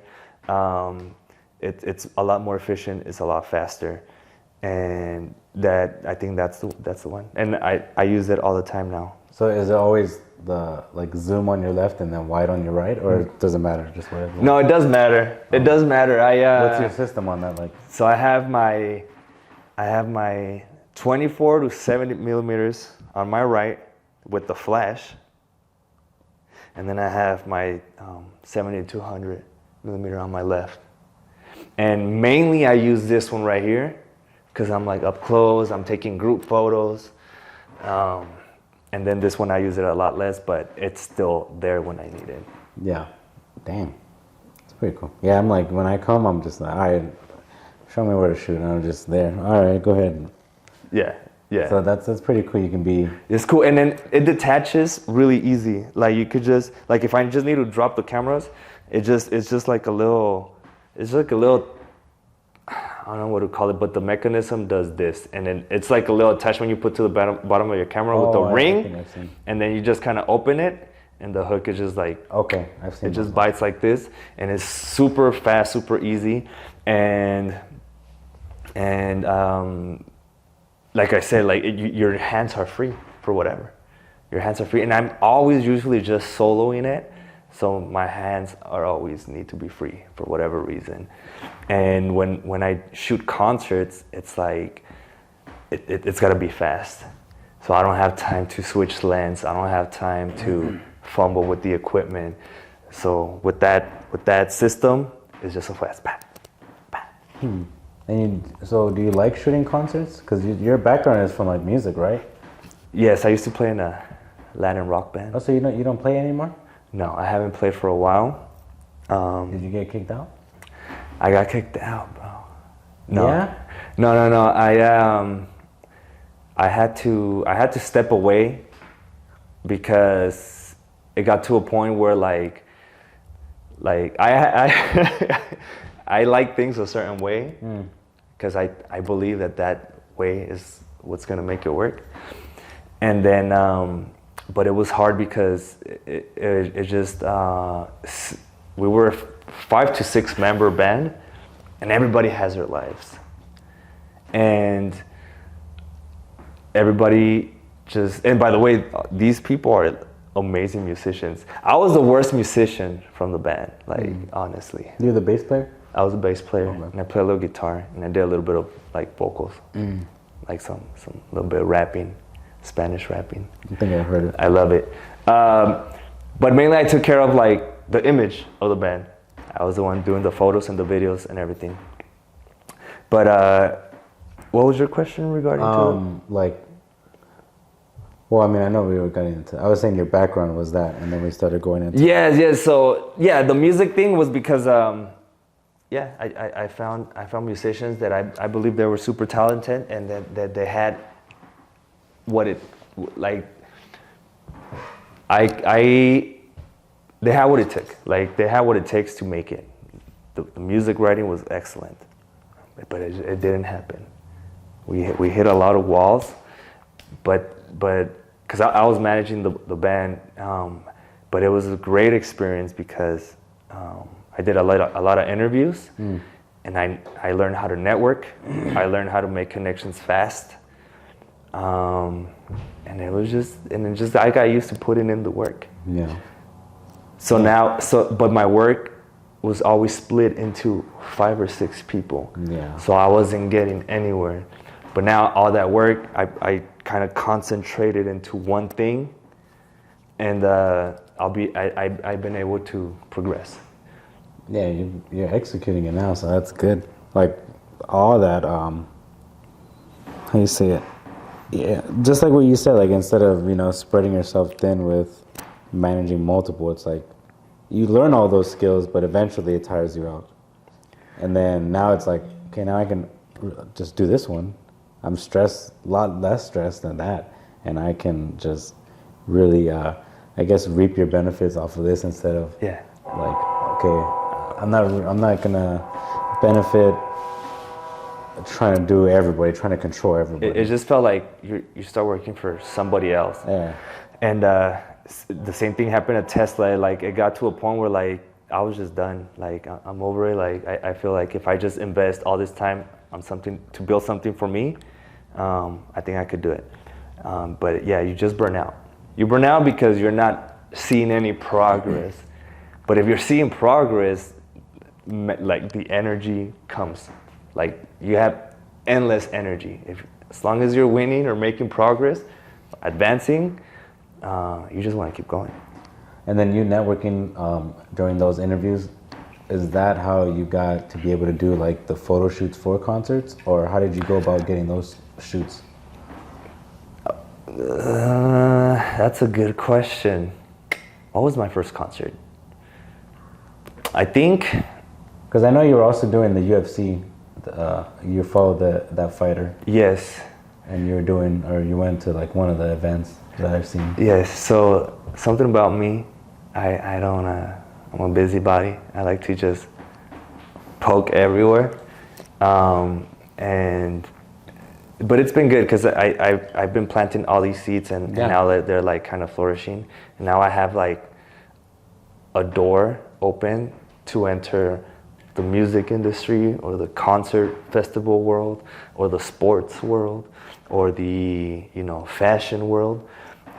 It's a lot more efficient. It's a lot faster, and I think that's the one. And I use it all the time now. So is it always the like zoom on your left and then wide on your right, or does it matter? Just whatever. No, it does matter. It does matter. What's your system on that like? So I have my 24 to 70 millimeters on my right with the flash. And then I have my 70-200 millimeter on my left. And mainly I use this one right here because I'm like up close, I'm taking group photos. And then this one I use it a lot less, but it's still there when I need it. Yeah. Damn. It's pretty cool. Yeah, I'm like, when I come, I'm just like, all right, show me where to shoot. And I'm just there. All right, go ahead. Yeah. Yeah. So that's pretty cool. You can be. It's cool, and then it detaches really easy. Like you could just like if I just need to drop the cameras, it's just like a little. It's like a little. I don't know what to call it, but the mechanism does this, and then it's like a little attachment you put to the bottom of your camera with the ring, and then you just kind of open it, and the hook is just like. Okay, I've seen. It just bites like this, and it's super fast, super easy, and. Like I said, like your hands are free for whatever. Your hands are free, and I'm always usually just soloing it, so my hands are always need to be free for whatever reason. And when I shoot concerts, it's like it's got to be fast. So I don't have time to switch lens. I don't have time to fumble with the equipment. So with that system, it's just so fast. Bah, bah. So do you like shooting concerts? Because your background is from like music, right? Yes, I used to play in a Latin rock band. Oh, so you don't play anymore? No, I haven't played for a while. Did you get kicked out? I got kicked out, bro. No. Yeah? No. I had to step away because it got to a point where like I I like things a certain way because I believe that way is what's gonna make it work. And then, but it was hard because it just we were a 5 to 6 member band, and everybody has their lives, and everybody just. And by the way, these people are amazing musicians. I was the worst musician from the band, like honestly. You're the bass player? I was a bass player, Okay. and I play a little guitar, and I did a little bit of like vocals, like some little bit of rapping, Spanish rapping. I think I heard it. I love it. But mainly I took care of like the image of the band. I was the one doing the photos and the videos and everything. But what was your question regarding to? Like, well, I mean, I know we were getting into. I was saying your background was that, and then we started going into. Yes. So yeah, the music thing was because I found musicians that I believe they were super talented and that they had what it like. They had what it took. Like they had what it takes to make it. The music writing was excellent, but it didn't happen. We hit a lot of walls, but because I was managing the band, but it was a great experience because I did a lot of interviews, and I learned how to network. I learned how to make connections fast, and it just I got used to putting in the work. Yeah. But my work was always split into 5 or 6 people. Yeah. So I wasn't getting anywhere. But now all that work, I kind of concentrated into one thing, and I've been able to progress. Yeah, you're executing it now, so that's good. Like all that, how you say it? Yeah, just like what you said. Like instead of spreading yourself thin with managing multiple, it's like you learn all those skills, but eventually it tires you out. And then now it's like, okay, now I can just do this one. I'm stressed, a lot less stressed than that, and I can just really, I guess, reap your benefits off of this instead of like, okay, I'm not gonna benefit trying to do everybody, trying to control everybody. It just felt like you start working for somebody else. Yeah. And the same thing happened at Tesla. Like it got to a point where like I was just done. Like I'm over it. Like I feel like if I just invest all this time on something to build something for me, I think I could do it. But yeah, you just burn out. You burn out because you're not seeing any progress. But if you're seeing progress, like the energy comes. Like you have endless energy. As long as you're winning or making progress, advancing, you just want to keep going. And then you networking during those interviews, is that how you got to be able to do like the photo shoots for concerts, or how did you go about getting those shoots? That's a good question. What was my first concert? I think, because I know you were also doing the UFC. You followed that fighter. Yes. And you went to like one of the events that I've seen. Yes. So something about me, I don't. I'm a busybody. I like to just poke everywhere, but it's been good because I've been planting all these seeds and now they're like kind of flourishing. And now I have like a door open to enter the music industry or the concert festival world or the sports world or the fashion world,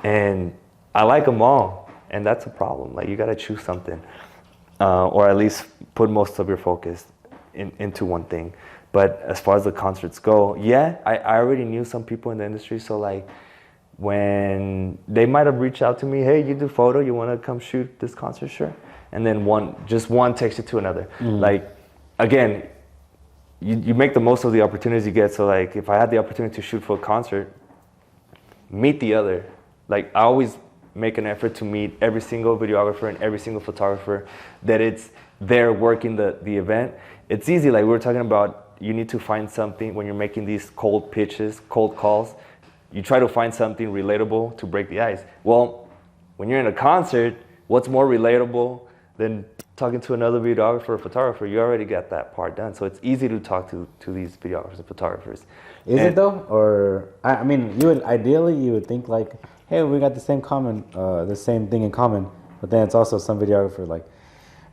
and I like them all, and that's a problem. Like you got to choose something, or at least put most of your focus into one thing. But as far as the concerts go, I already knew some people in the industry, so like when they might have reached out to me, hey, you do photo, you want to come shoot this concert? Sure. And then one takes it to another. Like, again, you make the most of the opportunities you get. So like, if I had the opportunity to shoot for a concert, meet the other. Like I always make an effort to meet every single videographer and every single photographer that it's there working the event. It's easy, like we were talking about, you need to find something when you're making these cold pitches, cold calls. You try to find something relatable to break the ice. Well, when you're in a concert, what's more relatable than talking to another videographer or photographer? You already got that part done. So it's easy to talk to these videographers and photographers. Is it though? Or, I mean, you would think like, hey, we got the same thing in common. But then it's also some videographer like,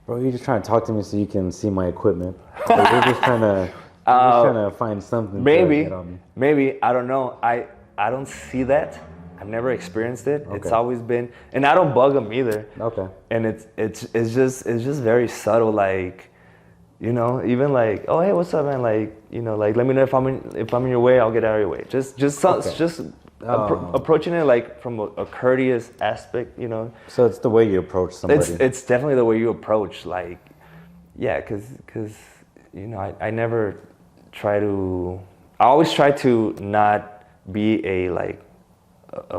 bro, you're just trying to talk to me so you can see my equipment. Like, you're just trying to find something. Maybe, to get on me. maybe, I don't know. I don't see that. I've never experienced it. Okay. It's always been, and I don't bug them either. Okay. And it's just very subtle, like, you know, even like, oh hey, what's up, man? Like, you know, like let me know if I'm in your way, I'll get out of your way. Approaching it like from a courteous aspect, you know. So it's the way you approach somebody. It's definitely the way you approach, like, yeah, cause you know, I never try to. I always try to not be a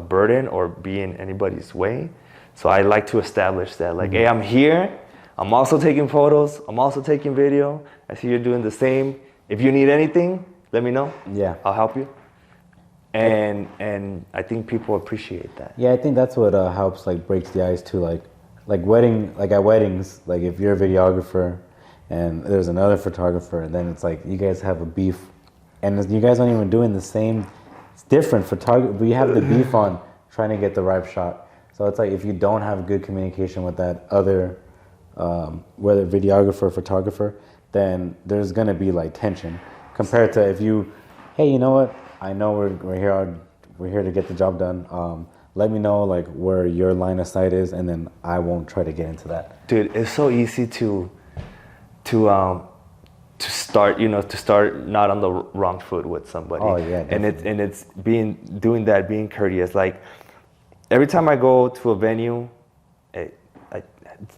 burden or be in anybody's way. So I like to establish that, like, hey, I'm here. I'm also taking photos. I'm also taking video. I see you're doing the same. If you need anything, let me know. Yeah. I'll help you. And I think people appreciate that. Yeah, I think that's what helps, like, breaks the ice too. Like at weddings, like if you're a videographer and there's another photographer, and then it's like you guys have a beef, and you guys aren't even doing the same. It's different photography. We have the beef on trying to get the right shot. So it's like if you don't have good communication with that other, whether videographer or photographer, then there's gonna be like tension compared to if you, hey, you know what? I know we're here to get the job done. Let me know like where your line of sight is, and then I won't try to get into that. Dude, it's so easy to start not on the wrong foot with somebody. Oh yeah, definitely. and it's being courteous. Like every time I go to a venue,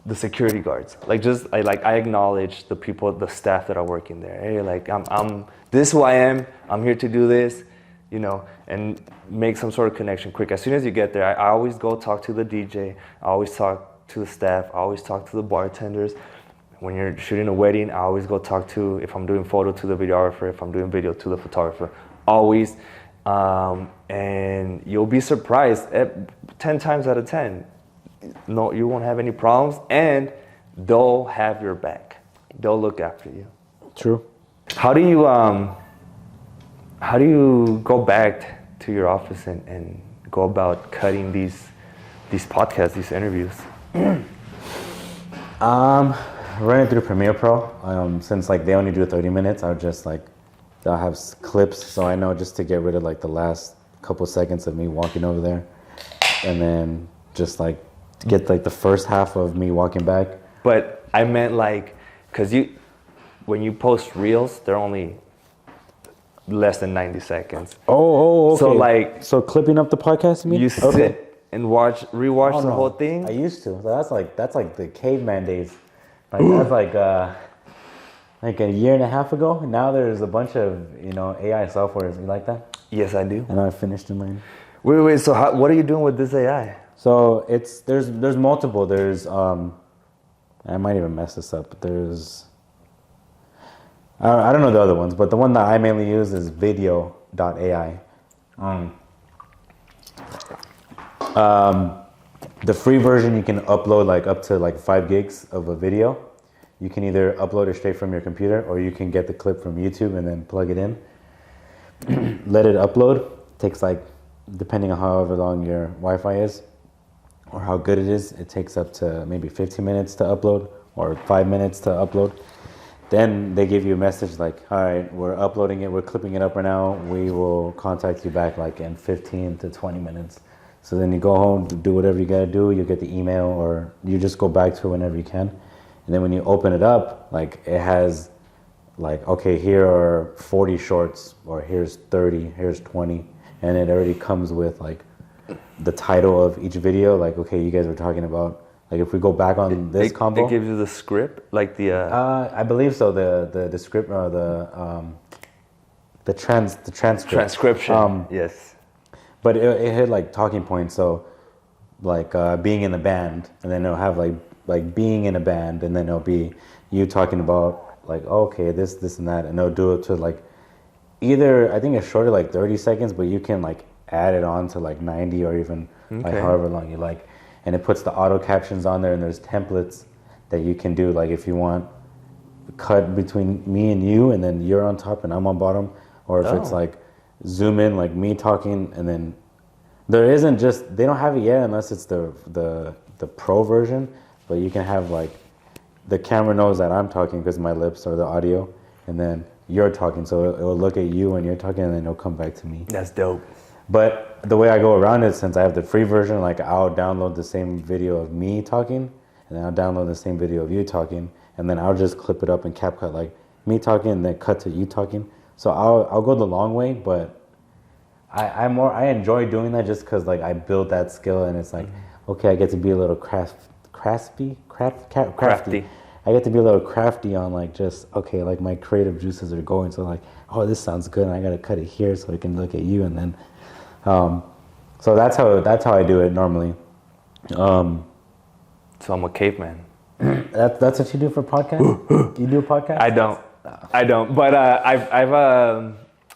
the security guards, I acknowledge the people, the staff that are working there. Hey, like I'm this is who I am. I'm here to do this, you know, and make some sort of connection quick. As soon as you get there, I always go talk to the DJ. I always talk to the staff. I always talk to the bartenders. When you're shooting a wedding, I always go talk to, if I'm doing photo, to the videographer. If I'm doing video, to the photographer. Always. And you'll be surprised. 10 times out of 10, no, you won't have any problems, and they'll have your back. They'll look after you. True. How do you go back to your office and go about cutting these podcasts, these interviews? Running through Premiere Pro, since like they only do 30 minutes, I'll have clips, so I know just to get rid of like the last couple seconds of me walking over there, and then just like get like the first half of me walking back. But I meant like, cause when you post reels, they're only less than 90 seconds. Oh, okay. So clipping up the podcast, you mean? You sit and rewatch the whole thing. I used to. That's like the caveman days. Like that's like a year and a half ago. Now there's a bunch of AI softwares. You like that? Yes, I do. And I finished in mine. Wait. So what are you doing with this AI? So there's multiple. There's I might even mess this up. But there's I don't know the other ones, but the one that I mainly use is video.ai. The free version, you can upload like up to like 5 gigs of a video. You can either upload it straight from your computer, or you can get the clip from YouTube and then plug it in. Let it upload. Takes like, depending on however long your Wi-Fi is or how good it is, it takes up to maybe 15 minutes to upload or 5 minutes to upload. Then they give you a message like, all right, we're uploading it, we're clipping it up right now. We will contact you back like in 15 to 20 minutes. So then you go home, do whatever you gotta do, you get the email, or you just go back to it whenever you can. And then when you open it up, like it has like, okay, here are 40 shorts, or here's 30, here's 20. And it already comes with like the title of each video. Like, okay, you guys were talking about, like if we go back on this combo. It gives you the script, like the... I believe so, the script, the transcript. Transcription, yes. But it had like talking points, so like being in a band, and then it'll have like being in a band, and then it'll be you talking about like, okay, this and that, and they'll do it to like either, I think it's shorter, like 30 seconds, but you can like add it on to like 90 or even like however long you like, and it puts the auto captions on there, and there's templates that you can do, like if you want cut between me and you, and then you're on top and I'm on bottom, or if it's like zoom in like me talking, and then there isn't just, they don't have it yet unless it's the pro version, but you can have like the camera knows that I'm talking because my lips are the audio, and then you're talking, so it'll look at you when you're talking, and then it'll come back to me. That's dope. But the way I go around it, since I have the free version, like I'll download the same video of me talking, and then I'll download the same video of you talking, and then I'll just clip it up in CapCut, like me talking, and then cut to you talking. So I'll go the long way, but I enjoy doing that just because like I built that skill, and it's like, okay, I get to be a little crafty. I get to be a little crafty on like just, okay, like my creative juices are going, so like, oh, this sounds good, and I gotta cut it here so I can look at you, and then so that's how I do it normally. So I'm a caveman. That's what you do for podcasts? You do a podcast? I don't. But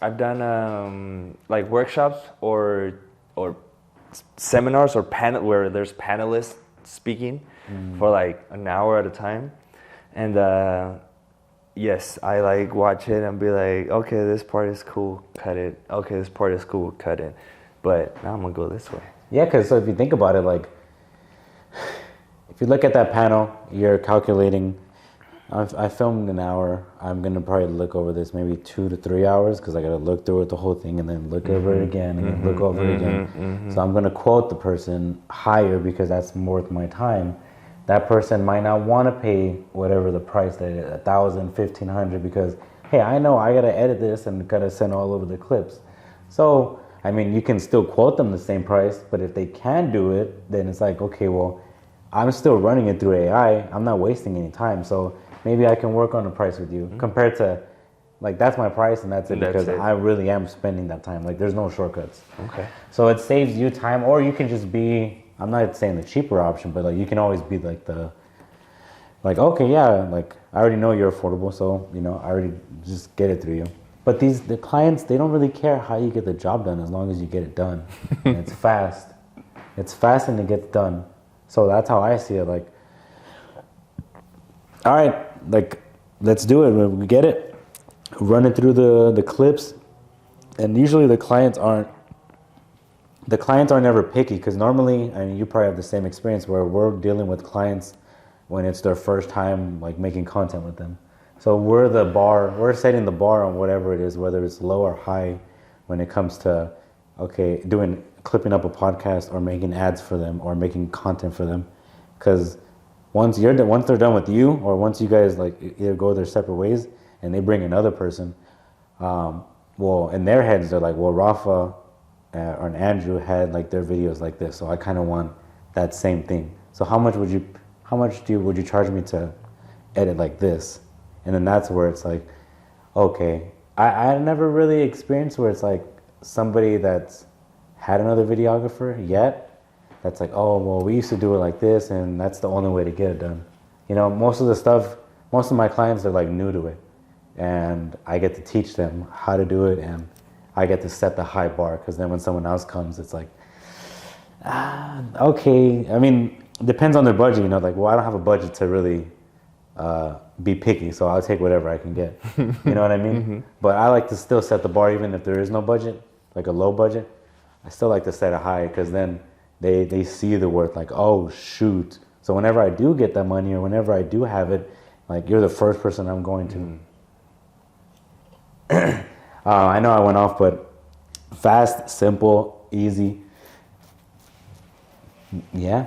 I've done like workshops or seminars or panel where there's panelists speaking for like an hour at a time, and yes, I like watch it and be like, okay, this part is cool, cut it. Okay, this part is cool, cut it. But now I'm gonna go this way. Yeah, because so if you think about it, like if you look at that panel, you're calculating. I filmed an hour. I'm gonna probably look over this maybe 2 to 3 hours because I gotta look through it the whole thing, and then look over it again, and then look over it again. So I'm gonna quote the person higher because that's worth my time. That person might not want to pay whatever the price that is, 1,000, 1,500, because hey, I know I gotta edit this and gotta send all over the clips. So I mean, you can still quote them the same price, but if they can do it, then it's like, okay, well, I'm still running it through AI. I'm not wasting any time, so maybe I can work on a price with you compared to, like, that's my price and that's it, because I really am spending that time. Like, there's no shortcuts. Okay. So it saves you time, or you can just be, I'm not saying the cheaper option, but like you can always be like okay, yeah, like I already know you're affordable, so you know I already just get it through you. But the clients, they don't really care how you get the job done as long as you get it done. And it's fast. It's fast and it gets done. So that's how I see it. Like, all right, like let's do it. We get it. Run it through the clips, and usually the clients aren't never picky, because normally, I mean, you probably have the same experience where we're dealing with clients when it's their first time like making content with them. So we're setting the bar on whatever it is, whether it's low or high, when it comes to, okay, clipping up a podcast or making ads for them or making content for them. Because once they're done with you, or once you guys like either go their separate ways and they bring another person, well, in their heads they're like, well, Rafa or Andrew had like their videos like this, so I kind of want that same thing. So how much would you charge me to edit like this? And then that's where it's like, okay, I never really experienced where it's like somebody that's had another videographer yet that's like, oh, well, we used to do it like this, and that's the only way to get it done. You know, most of my clients are like new to it, and I get to teach them how to do it, and I get to set the high bar, because then when someone else comes, it's like, okay. I mean, it depends on their budget, you know, like, well, I don't have a budget to really be picky, so I'll take whatever I can get. You know what I mean? But I like to still set the bar, even if there is no budget, like a low budget. I still like to set it high, because then they see the worth, like, oh, shoot. So whenever I do get that money, or whenever I do have it, like, you're the first person I'm going to. I know I went off, but fast, simple, easy. Yeah.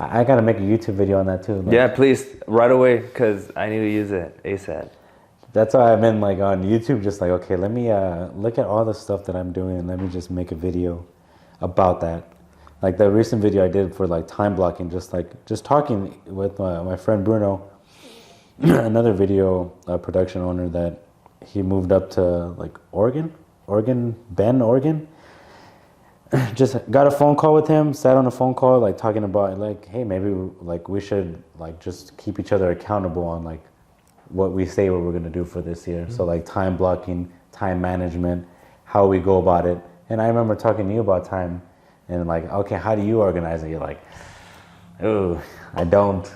I got to make a YouTube video on that too. Like, yeah, please, right away, because I need to use it ASAP. That's why I've been like on YouTube, just like, okay, let me look at all the stuff that I'm doing, and let me just make a video about that. Like the recent video I did for like time blocking, just talking with my friend Bruno, another video production owner that he moved up to like Bend, Oregon. just got a phone call with him, sat on a phone call, like talking about like, hey, maybe like we should like just keep each other accountable on like what we say what we're gonna do for this year. So like time blocking, time management, how we go about it. And I remember talking to you about time and like, okay, how do you organize it? You're like, oh, I don't.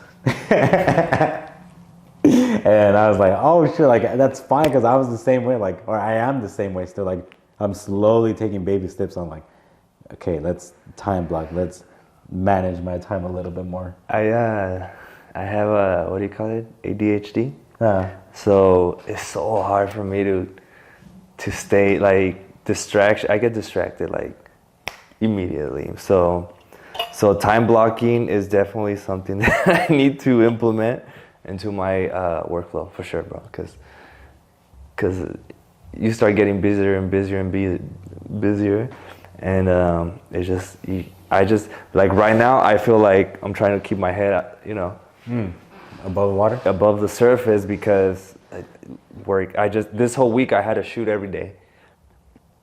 And I was like, oh shit, like that's fine because I was the same way, like, or I am the same way still. Like I'm slowly taking baby steps on like, okay, let's time block, let's manage my time a little bit more. I have a, what do you call it? ADHD. So it's so hard for me to stay like distraction. I get distracted like immediately. So time blocking is definitely something that I need to implement into my workflow for sure, bro. Because you start getting busier and busier and busier, and it's just I just like right now I feel like I'm trying to keep my head, you know, Above the water? above the surface because work. This whole week I had to shoot every day,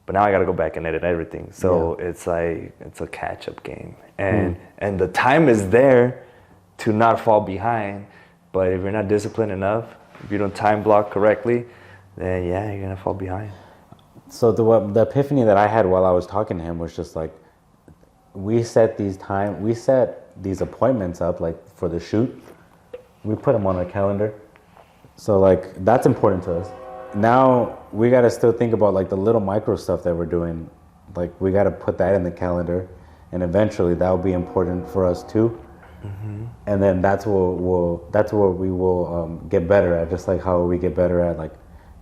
but now I got to go back and edit everything. So it's like it's a catch-up game, and the time is there to not fall behind. But if you're not disciplined enough, if you don't time block correctly, then yeah, you're gonna fall behind. So the epiphany that I had while I was talking to him was just like, we set these appointments up like for the shoot. We put them on our calendar. So like that's important to us. Now we gotta still think about like the little micro stuff that we're doing. Like we gotta put that in the calendar, and eventually that will be important for us too. And then that's what we will get better at, just like how we get better at like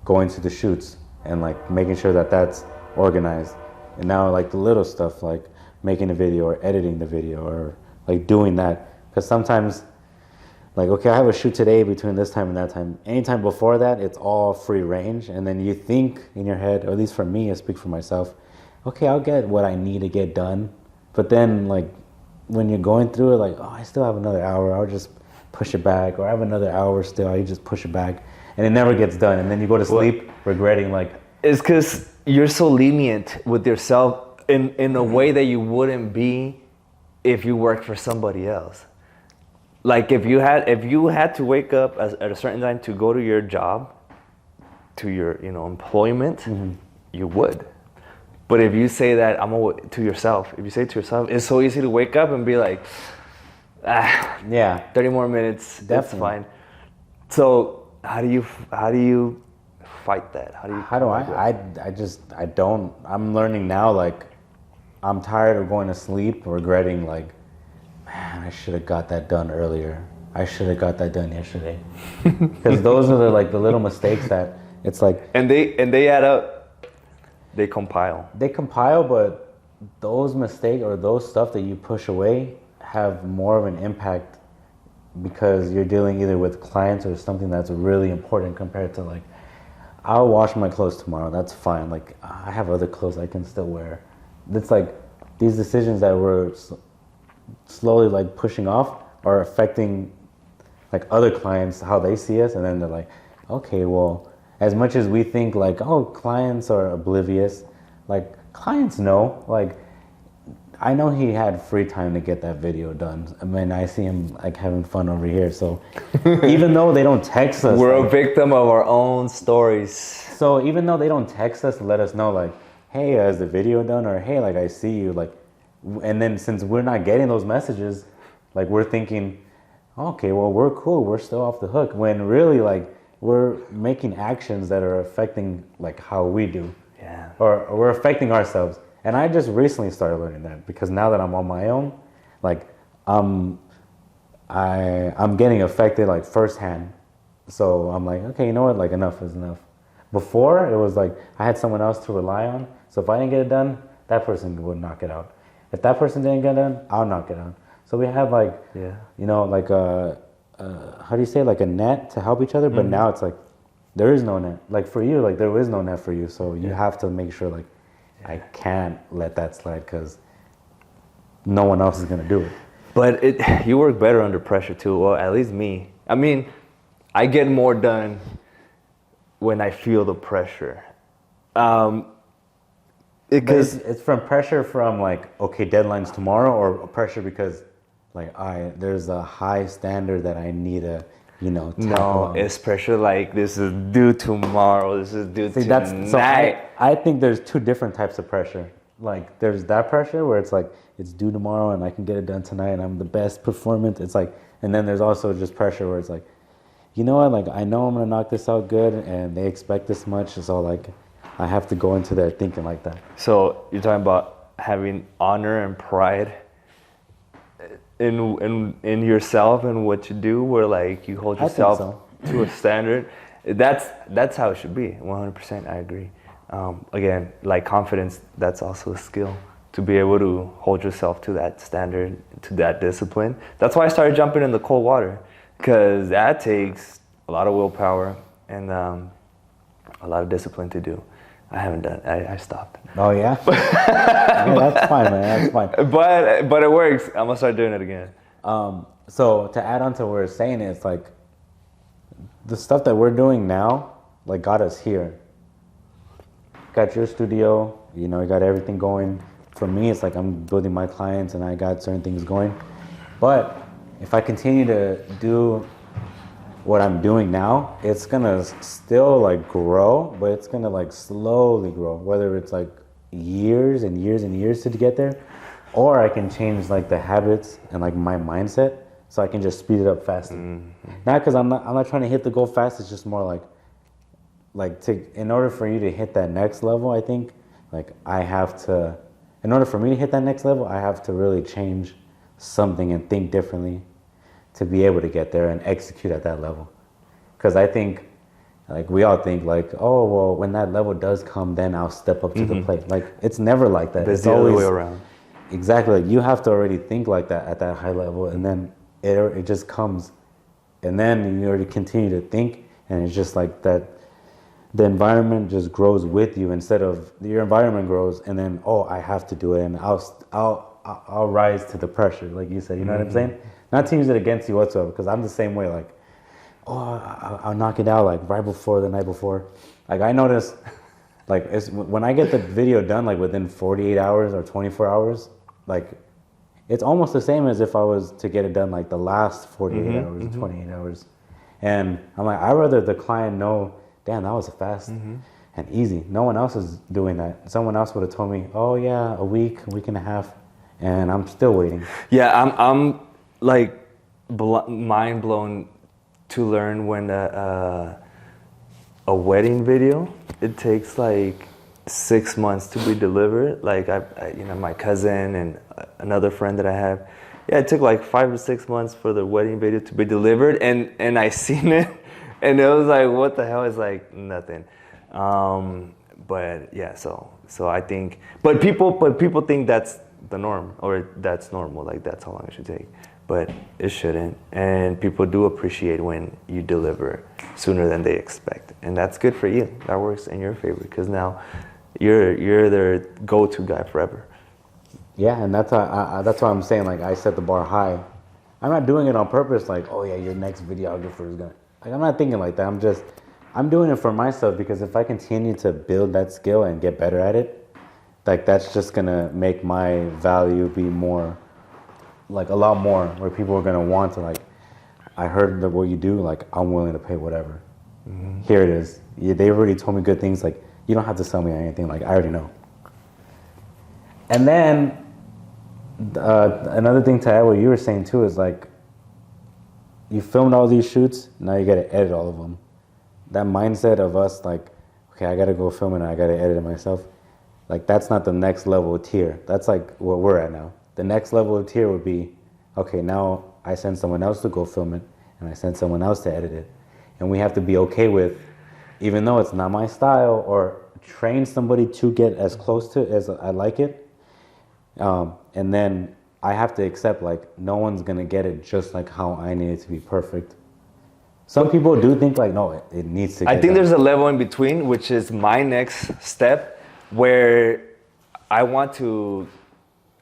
going to the shoots and like making sure that that's organized. And now like the little stuff like making a video or editing the video or like doing that, because sometimes like, okay, I have a shoot today between this time and that time. Anytime before that, it's all free range, and then you think in your head, or at least for me, I speak for myself, okay, I'll get what I need to get done. But then like when you're going through it, like, oh, I still have another hour, I'll just push it back, or I have another hour still, you just push it back, and it never gets done, and then you go to sleep regretting like. It's because you're so lenient with yourself in a way that you wouldn't be if you work for somebody else. Like if you had to wake up at a certain time to go to your job, to your employment, you would. But if you say that to yourself, it's so easy to wake up and be like, 30 more minutes, that's fine. So how do you fight that? I'm learning now, like, I'm tired of going to sleep regretting like, man, I should have got that done earlier. I should have got that done yesterday. Because those are the little mistakes that it's like. And they add up. They compile. But those mistakes or those stuff that you push away have more of an impact because you're dealing either with clients or something that's really important compared to like, I'll wash my clothes tomorrow, that's fine. Like, I have other clothes I can still wear. It's like these decisions that we're slowly like pushing off are affecting like other clients, how they see us, and then they're like, okay, well, as much as we think like, oh, clients are oblivious, like clients know, like I know he had free time to get that video done. I mean, I see him like having fun over here. So even though they don't text us, we're a victim of our own stories. So even though they don't text us to let us know like, hey, is the video done? Or hey, like I see you, like, and then since we're not getting those messages, like we're thinking, okay, well, we're cool, we're still off the hook, when really like we're making actions that are affecting like how we do, or we're affecting ourselves. And I just recently started learning that, because now that I'm on my own, like I'm getting affected like firsthand. So I'm like, okay, you know what, like enough is enough. Before it was like I had someone else to rely on, so if I didn't get it done, that person would knock it out. If that person didn't get it done, I'll knock it out. So we had like, like how do you say, like a net to help each other. But now it's like there is no net. Like for you, like there is no net for you. So you have to make sure like I can't let that slide because no one else is gonna do it. But you work better under pressure too. Well, at least me. I mean, I get more done when I feel the pressure. because it's from pressure from like, okay, deadline's tomorrow, or pressure because like there's a high standard that I need to, tackle no, on. it's pressure like this is due tomorrow. This is due tonight. So I think there's two different types of pressure. Like there's that pressure where it's like it's due tomorrow and I can get it done tonight and I'm the best performance. It's like, and then there's also just pressure where it's like, you know what, like I know I'm gonna knock this out good and they expect this much, so like I have to go into there thinking like that. So you're talking about having honor and pride in yourself and what you do, where like you hold yourself to a standard. That's how it should be. 100%, I agree. Again, like confidence, that's also a skill, to be able to hold yourself to that standard, to that discipline. That's why I started jumping in the cold water, because that takes a lot of willpower and a lot of discipline to do. I haven't done it. I stopped. Oh yeah? Yeah, that's fine, man. That's fine. But it works. I'm gonna start doing it again. So to add on to what we're saying, it's like the stuff that we're doing now, like got us here. Got your studio, you got everything going. For me, it's like I'm building my clients and I got certain things going. But if I continue to do what I'm doing now, it's gonna still like grow, but it's gonna like slowly grow, whether it's like years and years and years to get there, or I can change like the habits and like my mindset so I can just speed it up faster. Not because I'm not trying to hit the goal fast, it's just more like in order for you to hit that next level, I think like in order for me to hit that next level, I have to really change something and think differently to be able to get there and execute at that level. Because I think, like we all think like, oh, well, when that level does come, then I'll step up to the plate. Like it's never like that. It's the other way around. Exactly. Like, you have to already think like that at that high level, and then it just comes. And then you already continue to think, and it's just like that. The environment just grows with you instead of your environment grows, and then I have to do it, and I'll rise to the pressure, like you said. You know what I'm saying? Not to use it against you whatsoever, because I'm the same way. Like, I'll knock it out like right before the night before. Like I notice, like when I get the video done, like within 48 hours or 24 hours, like it's almost the same as if I was to get it done like the last 48 hours, 28 hours. And I'm like, I'd rather the client know, damn, that was fast and easy. No one else is doing that. Someone else would have told me, oh yeah, a week and a half, and I'm still waiting. Yeah, I'm like mind blown to learn when a wedding video, it takes like 6 months to be delivered. Like my cousin and another friend that I have, yeah, it took like 5 to 6 months for the wedding video to be delivered, and I seen it, and it was like, what the hell? Is like nothing. But yeah, so I think, but people think that's the norm, or that's normal, like that's how long it should take. But it shouldn't, and people do appreciate when you deliver sooner than they expect, and that's good for you. That works in your favor, because now you're their go-to guy forever. Yeah, and that's why I'm saying, like, I set the bar high. I'm not doing it on purpose, like, oh yeah, your next videographer is gonna. Like, I'm not thinking like that. I'm doing it for myself, because if I continue to build that skill and get better at it, like that's just gonna make my value be more, like a lot more, where people are gonna want to, like, I heard that what you do, like I'm willing to pay whatever. Here it is. They already told me good things, like you don't have to sell me anything, like I already know. And then another thing to add what you were saying too is like, you filmed all these shoots, now you gotta edit all of them. That mindset of us like, okay, I gotta go film it and I gotta edit it myself, like that's not the next level tier. That's like what we're at now. The next level of tier would be, okay, now I send someone else to go film it and I send someone else to edit it. And we have to be okay with, even though it's not my style, or train somebody to get as close to as I like it. And then I have to accept, like, no one's gonna get it just like how I need it to be perfect. Some people do think like, no, it needs to get I think done. there's a level in between, which is my next step, where I want to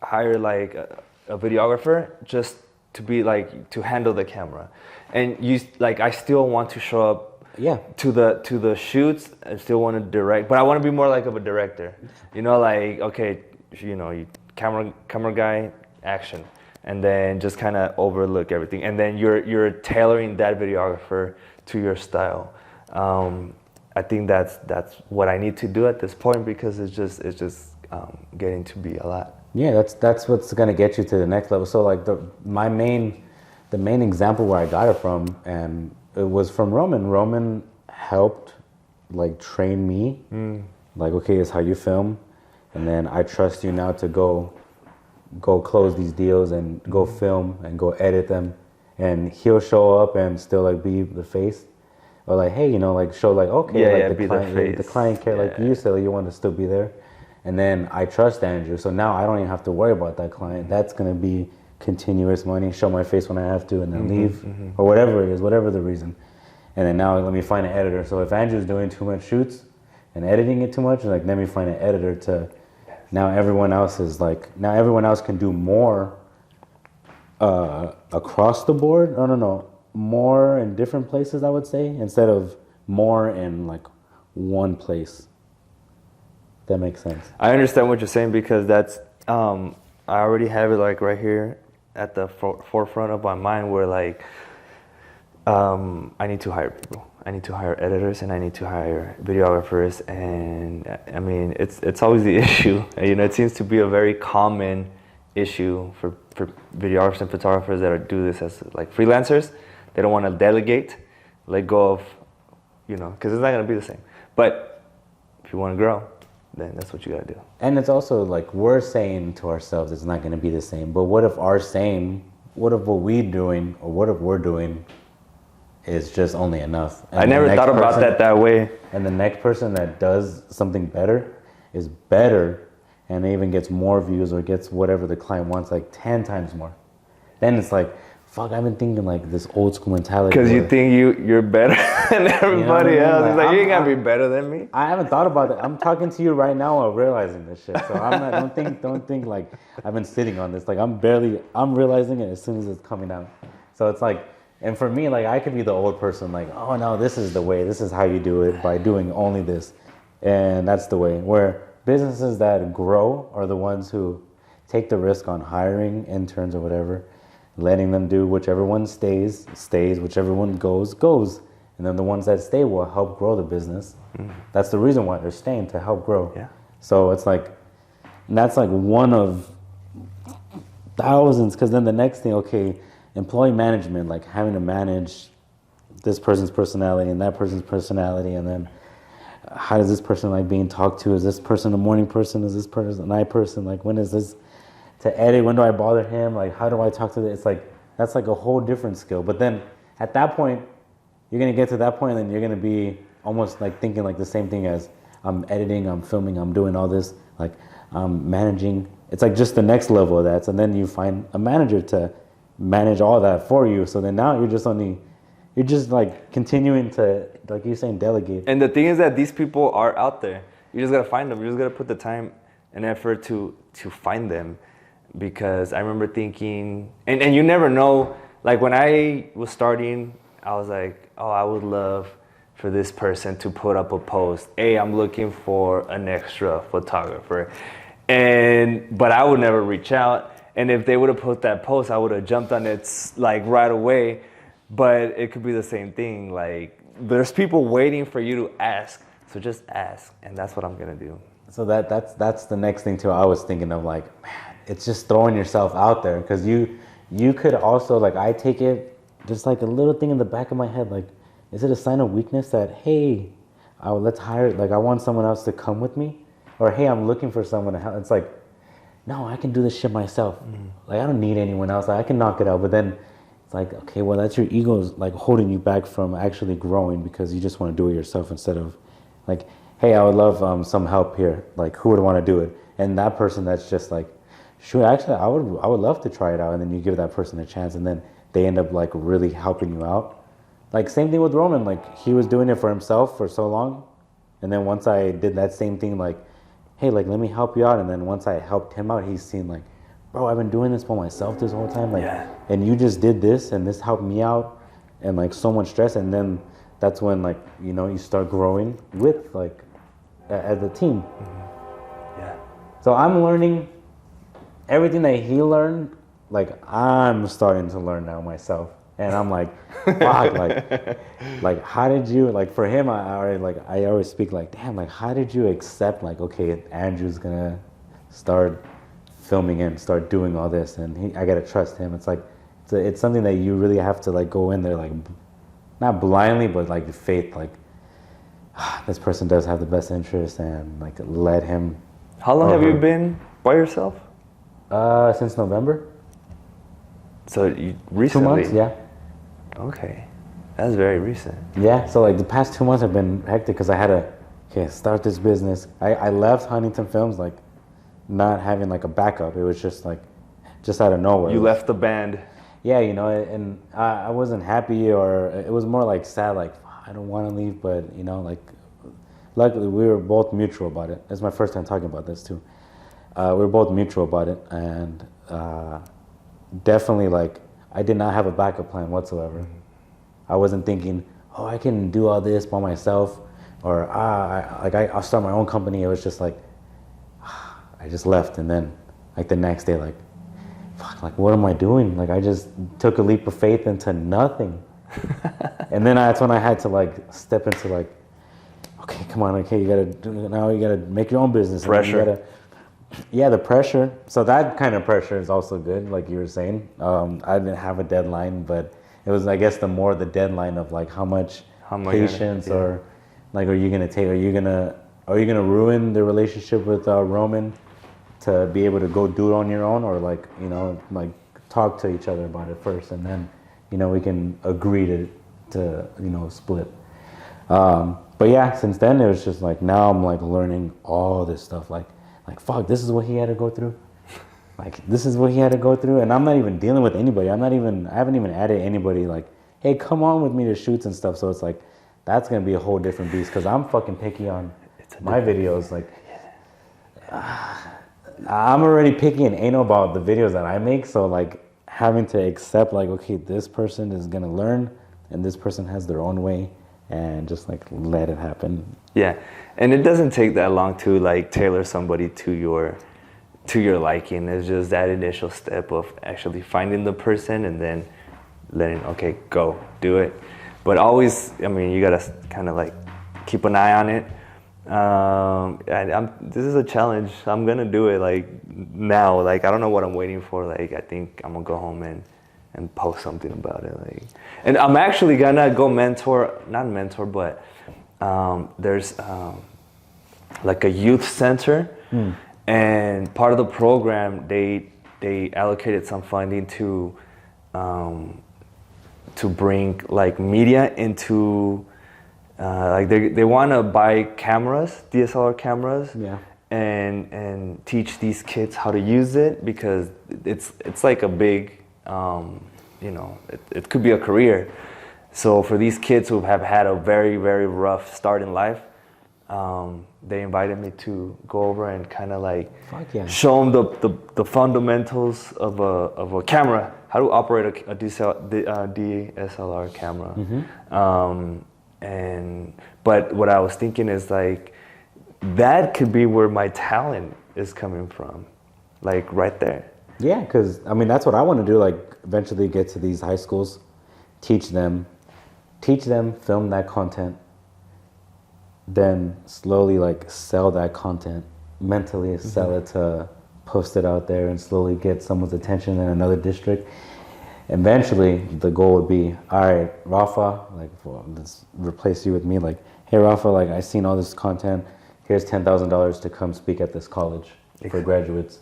hire like a videographer just to be like, to handle the camera. And I still want to show up Yeah. To the shoots, I still want to direct, but I want to be more like of a director. You know, like, okay, you know, you camera guy, action, and then just kind of overlook everything, and then you're tailoring that videographer to your style. I think that's what I need to do at this point, because it's just getting to be a lot. Yeah, that's what's gonna get you to the next level. So like the main example where I got it from, and it was from Roman. Roman helped like train me, like, okay, it's how you film, and then I trust you now to go close these deals and go film and go edit them, and he'll show up and still like be the face, or like, hey, you know, like show like, okay, like the client care, like you said, you want to still be there. And then I trust Andrew, so now I don't even have to worry about that client. That's gonna be continuous money, show my face when I have to, and then leave, or whatever it is, whatever the reason. And then now let me find an editor. So if Andrew's doing too much shoots and editing it too much, like, let me find an editor to, now everyone else is like, now everyone else can do more across the board. No, more in different places, I would say, instead of more in like one place. That makes sense. I understand what you're saying, because that's I already have it like right here at the forefront of my mind, where like I need to hire people. I need to hire editors, and I need to hire videographers, and I mean it's always the issue. You know, it seems to be a very common issue for videographers and photographers that do this as like freelancers. They don't want to delegate, let go of, you know, because it's not going to be the same. But if you want to grow, then that's what you got to do. And it's also like, we're saying to ourselves it's not going to be the same, but what if what if what we're doing, or what if we're doing is just only enough? And I never thought about that way. And the next person that does something better is better, and even gets more views, or gets whatever the client wants, like 10 times more. Then it's like, fuck, I've been thinking like this old school mentality. Because you think you're better than everybody else. It's like, you ain't got to be better than me. I haven't thought about that. I'm talking to you right now while realizing this shit. So I'm not, don't think like I've been sitting on this. Like I'm realizing it as soon as it's coming out. So it's like, and for me, like, I could be the old person, like, oh no, this is the way, this is how you do it, by doing only this. And that's the way. Where businesses that grow are the ones who take the risk on hiring interns or whatever, letting them do whichever one stays, whichever one goes. And then the ones that stay will help grow the business. That's the reason why they're staying, to help grow. Yeah. So it's like, and that's like one of thousands, because then the next thing, okay, employee management, like having to manage this person's personality and that person's personality, and then how does this person like being talked to? Is this person a morning person? Is this person a night person? Like, when is this to edit? When do I bother him? Like, how do I talk to this? It's like, that's like a whole different skill. But then at that point, you're gonna get to that point, and you're gonna be almost like thinking like the same thing as, I'm editing, I'm filming, I'm doing all this, like I'm managing. It's like just the next level of that. So then you find a manager to manage all that for you. So then now you're just like continuing to, like you're saying, delegate. And the thing is that these people are out there. You just gotta find them. You just gotta put the time and effort to find them. Because I remember thinking, and you never know, like when I was starting, I was like, oh, I would love for this person to put up a post. Hey, I'm looking for an extra photographer. But I would never reach out. And if they would have put that post, I would have jumped on it like right away. But it could be the same thing. Like, there's people waiting for you to ask. So just ask. And that's what I'm going to do. So that's the next thing too. I was thinking of, like, man, it's just throwing yourself out there. Because you could also, like, I take it just like a little thing in the back of my head. Like, is it a sign of weakness that, hey, let's hire, like, I want someone else to come with me? Or, hey, I'm looking for someone to help. It's like, no, I can do this shit myself. Like, I don't need anyone else. Like, I can knock it out. But then it's like, okay, well, that's your ego's like holding you back from actually growing, because you just want to do it yourself, instead of like, hey, I would love some help here. Like, who would want to do it? And that person that's just like, sure, actually, I would love to try it out. And then you give that person a chance, and then they end up like really helping you out. Like, same thing with Roman. Like, he was doing it for himself for so long. And then once I did that same thing, like, hey, like, let me help you out. And then once I helped him out, he's seen like, bro, I've been doing this for myself this whole time. Like, and you just did this, and this helped me out, and like so much stress. And then that's when like you start growing with like as a team. Yeah. So I'm learning everything that he learned. Like I'm starting to learn now myself, and I'm like, fuck, like how did you like for him? I always speak like, damn, like how did you accept like, okay, Andrew's gonna start filming and start doing all this, and I gotta trust him. It's like it's something that you really have to like go in there like not blindly, but like faith, like this person does have the best interest, and like let him. How long have you been by yourself? Since November. So you recently? 2 months, yeah. Okay, that's very recent. Yeah, so like the past 2 months have been hectic because I had to start this business. I left Huntington Films like not having like a backup. It was just like just out of nowhere. You left the band. Yeah, and I wasn't happy, or it was more like sad, like I don't want to leave, but like luckily we were both mutual about it. It's my first time talking about this too. We were both mutual about it, and definitely like I did not have a backup plan whatsoever. I wasn't thinking, oh, I can do all this by myself, or I'll start my own company. It was just like I just left, and then like the next day, like fuck, like what am I doing? Like I just took a leap of faith into nothing, and then that's when I had to like step into like, okay, come on, okay, you gotta make your own business. Pressure. Yeah, the pressure. So that kind of pressure is also good, like you were saying. I didn't have a deadline, but it was, I guess, the deadline of like how much patience or like are you gonna take? Are you gonna ruin the relationship with Roman to be able to go do it on your own, or like like talk to each other about it first, and then we can agree to split. But yeah, since then it was just like now I'm like learning all this stuff like fuck, this is what he had to go through. Like this is what he had to go through, and I'm not even dealing with anybody. I haven't even added anybody like, hey, come on with me to shoots and stuff. So it's like that's gonna be a whole different beast because I'm fucking picky on my videos. Like I'm already picky and anal about the videos that I make. So like having to accept like, okay, this person is gonna learn, and this person has their own way, and just like let it happen. Yeah, and it doesn't take that long to like tailor somebody to your liking. It's just that initial step of actually finding the person and then letting, okay, go do it. But always, I mean, you gotta kind of like keep an eye on it. This is a challenge. I'm gonna do it like now. Like I don't know what I'm waiting for. Like I think I'm gonna go home and post something about it. Like, and I'm actually gonna go not mentor, but there's like a youth center, and part of the program they allocated some funding to bring like media into like they want to buy cameras, DSLR cameras, and teach these kids how to use it because it's like a big it could be a career. So for these kids who have had a very, very rough start in life, they invited me to go over and kind of like show them the fundamentals of a camera, how to operate a DSLR camera. But what I was thinking is like that could be where my talent is coming from, like right there. Yeah, because I mean that's what I want to do. Like eventually get to these high schools, teach them, film that content, then slowly like sell that content, mentally sell it to post it out there and slowly get someone's attention in another district. Eventually the goal would be, all right, Rafa, like let's replace you with me. Like, hey Rafa, like I seen all this content. Here's $10,000 to come speak at this college for graduates.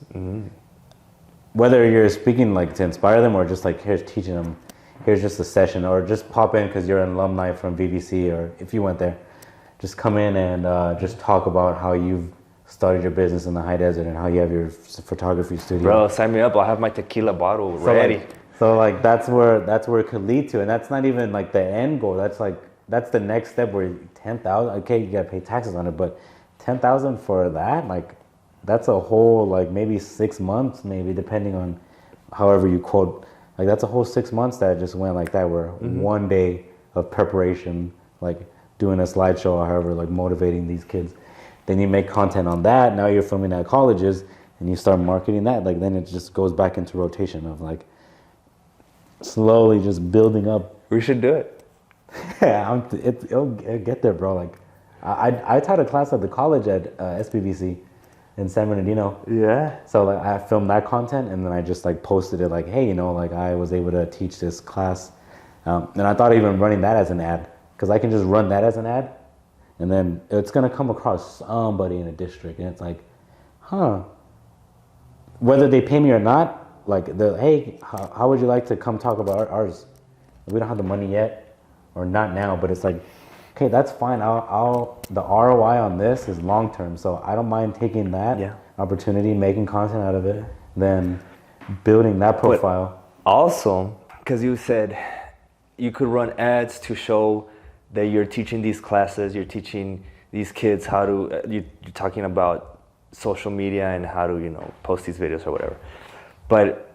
Whether you're speaking like to inspire them or just like here's teaching them, here's just a session, or just pop in because you're an alumni from VBC, or if you went there, just come in and just talk about how you've started your business in the high desert and how you have your photography studio. Bro, sign me up. I'll have my tequila bottle ready. So like that's where it could lead to, and that's not even like the end goal. That's the next step where 10,000. Okay, you gotta pay taxes on it, but 10,000 for that, like that's a whole like maybe 6 months, maybe depending on however you quote. Like that's a whole 6 months that just went like that, where one day of preparation like doing a slideshow or however, like motivating these kids. Then you make content on that. Now you're filming at colleges and you start marketing that. Like then it just goes back into rotation of like slowly just building up. We should do it. Yeah, it'll get there, bro. Like I taught a class at the college at SPVC in San Bernardino. Yeah. So like I filmed that content and then I just like posted it like, hey, you know, like I was able to teach this class. And I thought even running that as an ad, because I can just run that as an ad and then it's going to come across somebody in a district and it's like, huh, whether they pay me or not, like, hey, how would you like to come talk about ours? We don't have the money yet or not now, but it's like, okay, that's fine. The ROI on this is long term, so I don't mind taking that opportunity, making content out of it, then building that profile. But also, because you said you could run ads to show that you're teaching these classes, you're teaching these kids how to, you're talking about social media and how to, you know, post these videos or whatever. But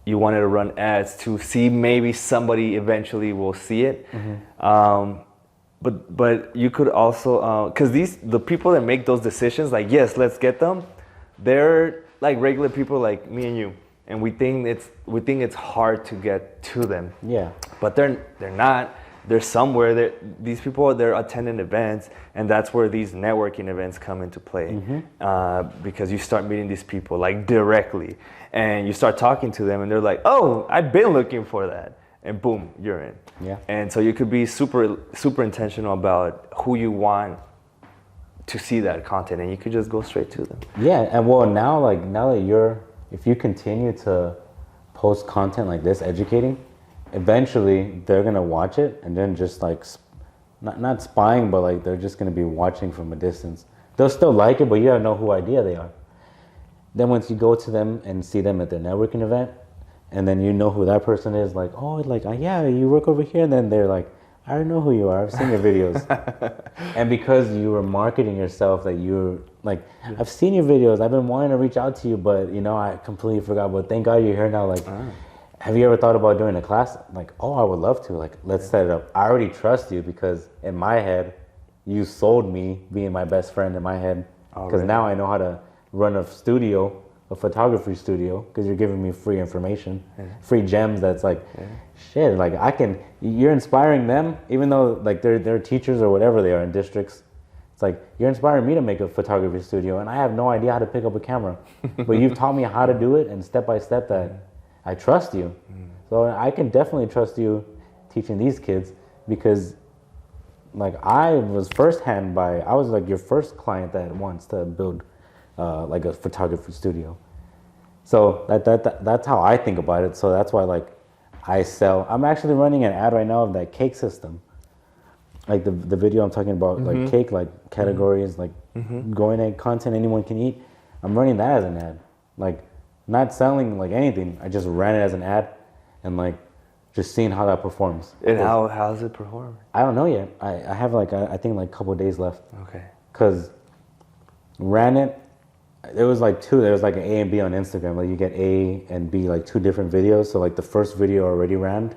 you wanted to run ads to see maybe somebody eventually will see it. Mm-hmm. But you could also, because the people that make those decisions, like, yes, let's get them, they're like regular people like me and you. And we think it's hard to get to them. Yeah. But they're not. They're somewhere. These people, they're attending events, and that's where these networking events come into play. Mm-hmm. Because you start meeting these people like directly, and you start talking to them, and they're like, "Oh, I've been looking for that," and boom, you're in. Yeah. And so you could be super intentional about who you want to see that content, and you could just go straight to them. Yeah, and well, now that if you continue to post content like this, educating, eventually they're gonna watch it and then just like not spying, but like they're just gonna be watching from a distance. They'll still like it, but you gotta know who idea they are. Then once you go to them and see them at their networking event, and then you know who that person is, like, oh, like, yeah, you work over here, and then they're like, I already know who you are. I've seen your videos. And because you were marketing yourself, that you're like, I've seen your videos. I've been wanting to reach out to you, but you know, I completely forgot. But thank God you're here now. Like, have you ever thought about doing a class? Like, oh, I would love to. Like, let's set it up. I already trust you because in my head, you sold me being my best friend in my head. Because now I know how to run a studio, a photography studio, because you're giving me free information, free gems. That's like, shit. Like you're inspiring them, even though like they're teachers or whatever they are in districts. It's like you're inspiring me to make a photography studio, and I have no idea how to pick up a camera, but you've taught me how to do it and step by step that I trust you. So I can definitely trust you teaching these kids because like I was like your first client that wants to build like a photography studio. So that's how I think about it. So that's why like I'm actually running an ad right now of that cake system. Like the video I'm talking about, like cake, like categories, like going egg content anyone can eat. I'm running that as an ad. Like not selling like anything. I just ran it as an ad and like just seeing how that performs. And how's it perform? I don't know yet. I have like I think like a couple of days left. Okay. Cause ran it. There was like two. There was like an A and B on Instagram. Like you get A and B, like two different videos. So like the first video already ran,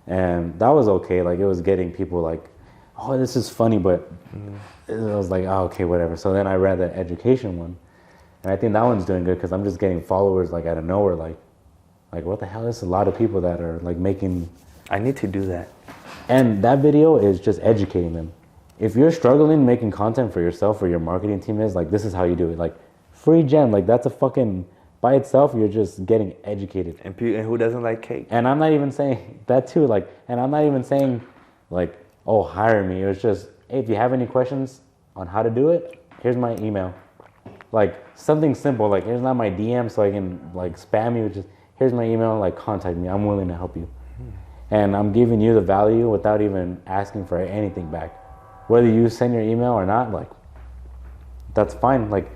and that was okay. Like it was getting people like, oh, this is funny, but it was like, oh, okay, whatever. So then I ran the education one, and I think that one's doing good because I'm just getting followers like out of nowhere. Like what the hell? There's a lot of people that are like making. I need to do that. And that video is just educating them. If you're struggling making content for yourself or your marketing team is like, this is how you do it. Like. Free gem, like that's a fucking, by itself, you're just getting educated. And who doesn't like cake? And I'm not even saying that too, like, and I'm not even saying like, oh, hire me. It was just, hey, if you have any questions on how to do it, here's my email. Like something simple, like here's not my DM so I can like spam you, just here's my email, like contact me. I'm willing to help you. And I'm giving you the value without even asking for anything back. Whether you send your email or not, like, that's fine. Like,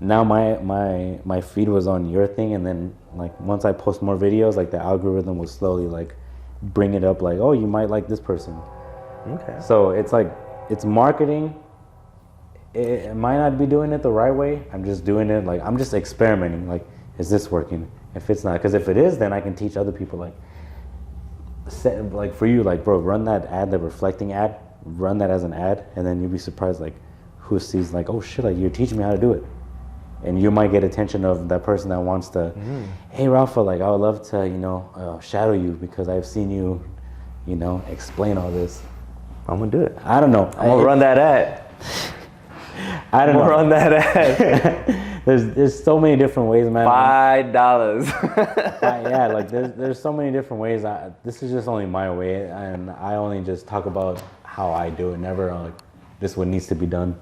now my feed was on your thing, and then like once I post more videos, like the algorithm will slowly like bring it up like, oh, you might like this person. Okay. So it's like, it's marketing. It might not be doing it the right way. I'm just doing it like, I'm just experimenting. Like, is this working? If it's not, because if it is, then I can teach other people like for you, like, bro, run that ad, the reflecting ad, run that as an ad, and then you'd be surprised like who sees like, oh shit, like you're teaching me how to do it. And you might get attention of that person that wants to, hey Rafa, like I would love to, shadow you because I've seen you, explain all this. I'm gonna do it. I don't know. I'm gonna run that ad. I don't know. Run that ad. there's so many different ways, man. $5. Yeah, like there's so many different ways. This is just only my way, and I only just talk about how I do it. Never like this is what needs to be done,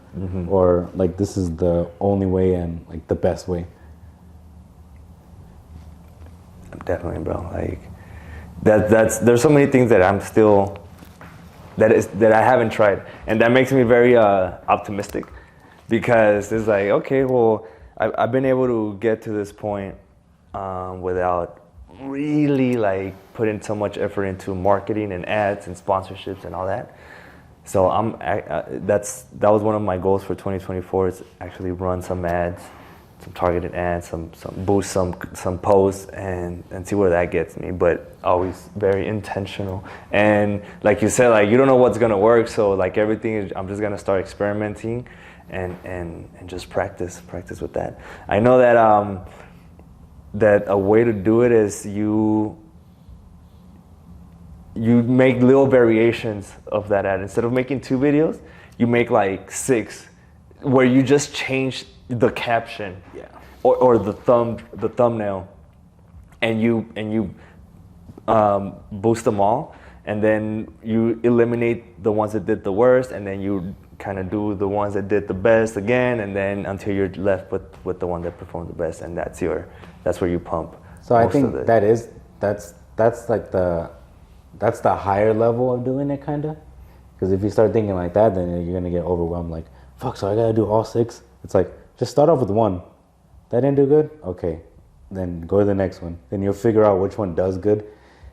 or like this is the only way and like the best way. Definitely, bro. Like there's so many things that I'm still that I haven't tried, and that makes me very optimistic, because it's like, okay, well, I've been able to get to this point without really like putting so much effort into marketing and ads and sponsorships and all that. So that was one of my goals for 2024, is actually run some ads, some targeted ads, some boost some posts, and see where that gets me. But always very intentional. And like you said, like you don't know what's gonna work, so like everything is, I'm just gonna start experimenting and just practice with that. I know that that a way to do it is you make little variations of that ad. Instead of making 2 videos, you make like 6, where you just change the caption, or the thumbnail, and you boost them all, and then you eliminate the ones that did the worst, and then you kind of do the ones that did the best again, and then until you're left with the one that performed the best, and that's where you pump. So I think that's like that's the higher level of doing it, kind of. Because if you start thinking like that, then you're going to get overwhelmed. Like, fuck, so I got to do all 6? It's like, just start off with 1. That didn't do good? Okay. Then go to the next one. Then you'll figure out which one does good.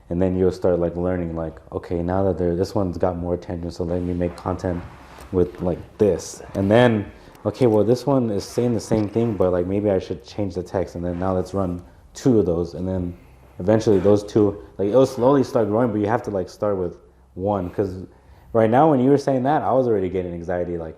And then you'll start like learning like, okay, now that this one's got more attention, so let me make content with like this. And then, okay, well, this one is saying the same thing, but like maybe I should change the text. And then now let's run 2 of those. And then eventually those 2, like it'll slowly start growing, but you have to like start with 1. Because right now when you were saying that, I was already getting anxiety, like,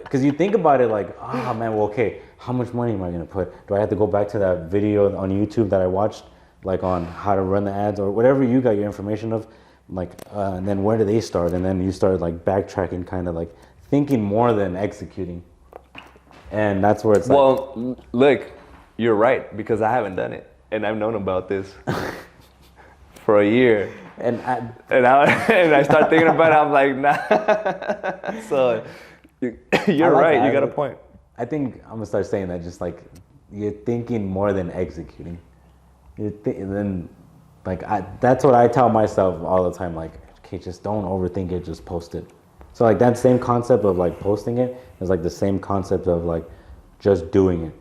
because you think about it like, oh man, well, okay, how much money am I going to put? Do I have to go back to that video on YouTube that I watched, like on how to run the ads or whatever you got your information of, like, and then where do they start? And then you start like backtracking, kind of like thinking more than executing. And that's where it's like, well, look, you're right, because I haven't done it. And I've known about this for a year. And I start thinking about it, I'm like, nah. So you're right, you got a point. I think I'm gonna start saying that, just like you're thinking more than executing. And then like that's what I tell myself all the time, like, okay, just don't overthink it, just post it. So like that same concept of like posting it is like the same concept of like just doing it.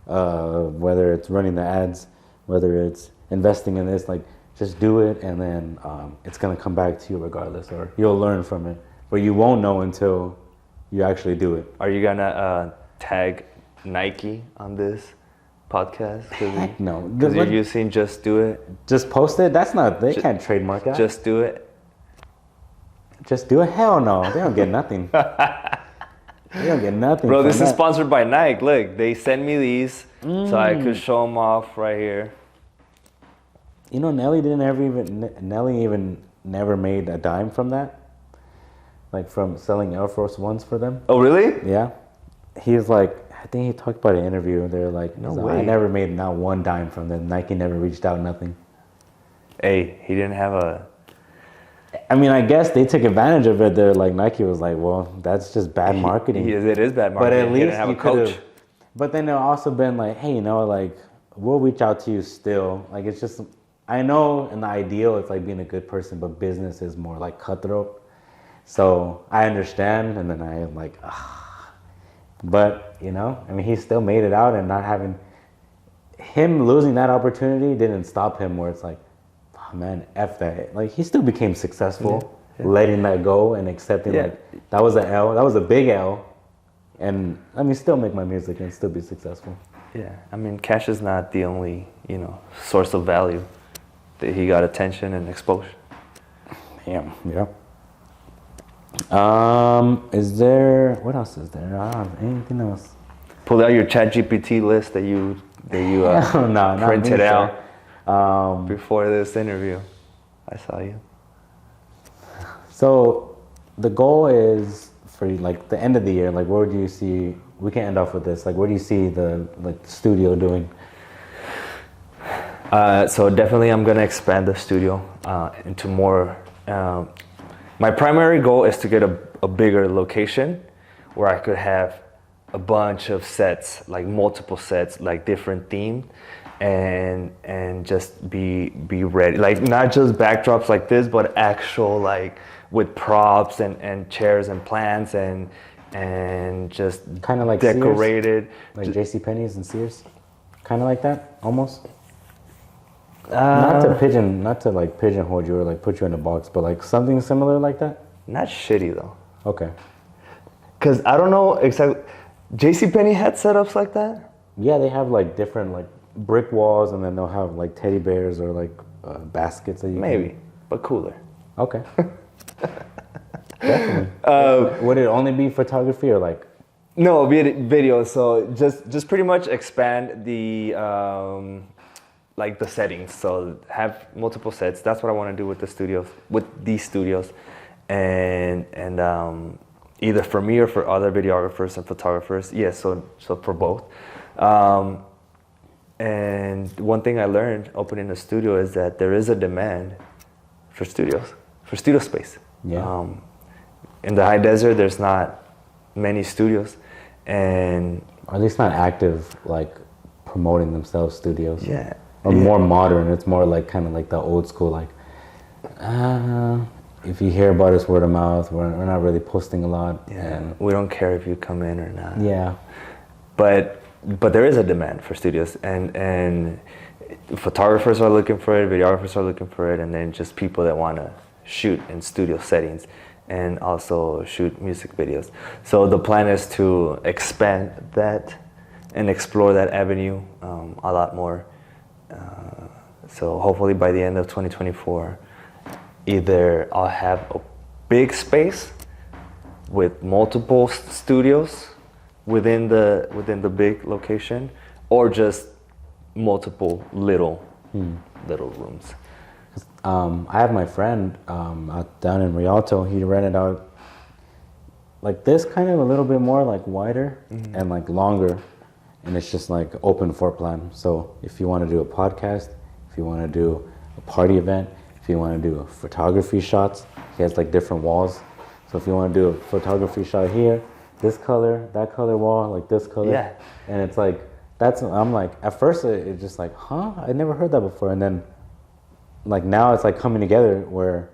Whether it's running the ads, whether it's investing in this, like just do it, and then it's gonna come back to you regardless, or you'll learn from it. But you won't know until you actually do it. Are you gonna tag Nike on this podcast? Heck no. Because you're using Just Do It. Just post it? That's not, they can't trademark that. Just Do It. Just Do It? Hell no. They don't get nothing. They don't get nothing. Bro, this is sponsored by Nike. Look, they sent me these so I could show them off right here. You know, Nelly even never made a dime from that. Like from selling Air Force Ones for them. Oh, really? Yeah. He's like, I think he talked about an interview. They're like, no way. I never made not one dime from them. Nike never reached out, nothing. Hey, he didn't have a... I mean, I guess they took advantage of it. They're like, Nike was like, well, that's just bad marketing. It is bad marketing. But at least have a coach. But then they've also been like, hey, like, we'll reach out to you still. Like, it's just, I know in the ideal, it's like being a good person, but business is more like cutthroat. So I understand, and then I'm like, But, I mean, he still made it out, and not having, him losing that opportunity didn't stop him, where it's like, oh man, F that. Like, he still became successful, letting that go and accepting, like, that was an L, that was a big L, and I mean, still make my music and still be successful. Yeah, I mean, cash is not the only, source of value. He got attention and exposure. Damn, yeah. Is there, what else is there? I don't have anything else. Pull out your ChatGPT list that you No, not printed me, out sir. before this interview. I saw you. So the goal is for like the end of the year, like where do you see, we can end off with this, like where do you see the like studio doing? So definitely I'm gonna expand the studio into more. My primary goal is to get a bigger location where I could have a bunch of sets, like multiple sets, like different themed, and just be ready. Like not just backdrops like this, but actual like with props and chairs and plants and just Kind of like decorated. Sears? Like JCPenney's and Sears? Kind of like that, almost? Not to like pigeonhole you or like put you in a box, but like something similar like that? Not shitty though. Okay. Cause I don't know exactly. JCPenney had setups like that? Yeah, they have like different like brick walls, and then they'll have like teddy bears or like baskets that you Maybe, but cooler. Okay. Definitely. Would it only be photography or like? No, video. So just pretty much expand the like the settings. So have multiple sets. That's what I want to do with the studios, with these studios, and either for me or for other videographers and photographers. Yes, so for both. And one thing I learned opening a studio is that there is a demand for studios, for studio space. Yeah. In the high desert, there's not many studios, and Or at least not active, like promoting themselves studios. yeah. Or more modern. It's more like kind of like the old school, like, if you hear about us word of mouth, we're not really posting a lot. Yeah, And we don't care if you come in or not. yeah. But there is a demand for studios, and photographers are looking for it, videographers are looking for it, and then just people that want to shoot in studio settings and also shoot music videos. So the plan is to expand that and explore that avenue a lot more. So hopefully by the end of 2024, either I'll have a big space with multiple studios within the big location, or just multiple little rooms. I have my friend out down in Rialto. He rented out like this, kind of a little bit more like wider and like longer, and it's just like open floor plan. So if you want to do a podcast, if you want to do a party event, if you want to do photography shots, he has like different walls. So if you want to do a photography shot here, this color, that color wall, like this color, Yeah. and it's like I'm like at first it's just like, huh, I never heard that before, and then like now it's like coming together where,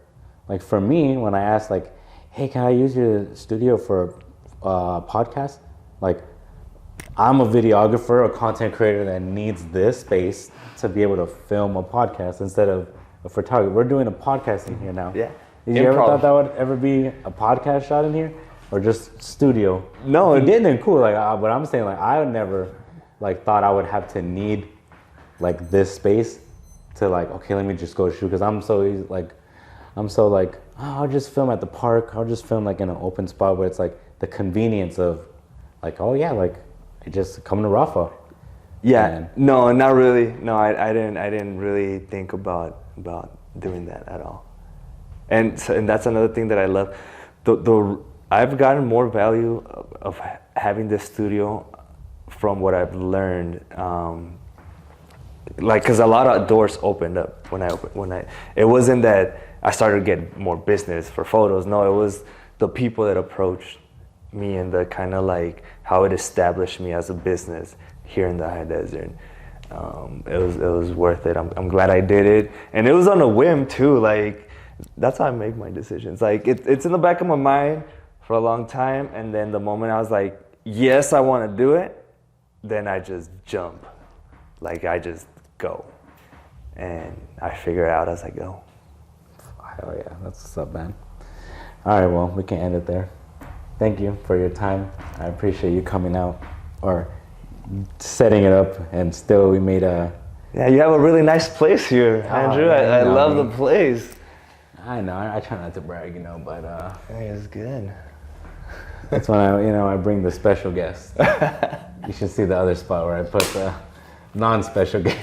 like for me, when I asked like, hey, can I use your studio for a podcast? Like, I'm a videographer, a content creator that needs this space to be able to film a podcast instead of a photographer. We're doing a podcast in here now. Yeah. Did you ever Improv. thought that would ever be a podcast shot in here? Or just studio? No, If you did, then cool. Like, but I'm saying like I would never like thought I would have to need like this space to like, okay, let me just go shoot, because I'm so like, oh, I'll just film at the park. I'll just film like in an open spot where it's like the convenience of like, oh yeah, like I just come to Rafa. Yeah, And- no, not really. No, I didn't really think about doing that at all. And that's another thing that I love. I've gotten more value of having this studio from what I've learned. Like, cause a lot of doors opened up it wasn't that I started getting more business for photos. No, it was the people that approached me and the kind of like how it established me as a business here in the high desert. It was worth it. I'm glad I did it, and it was on a whim too. Like, that's how I make my decisions. Like it's in the back of my mind for a long time, and then the moment I was like, yes, I want to do it, then I just jump. Like, I just go, and I figure it out as I go. Hell yeah, that's what's up, man. All right, well, we can end it there. Thank you for your time. I appreciate you coming out or setting it up, and still we made a. Yeah, you have a really nice place here, Andrew. man, I you know, love I mean- the place. I know. I try not to brag, but Hey, it's good. that's when I bring the special guest. You should see the other spot where I put the non-special guest.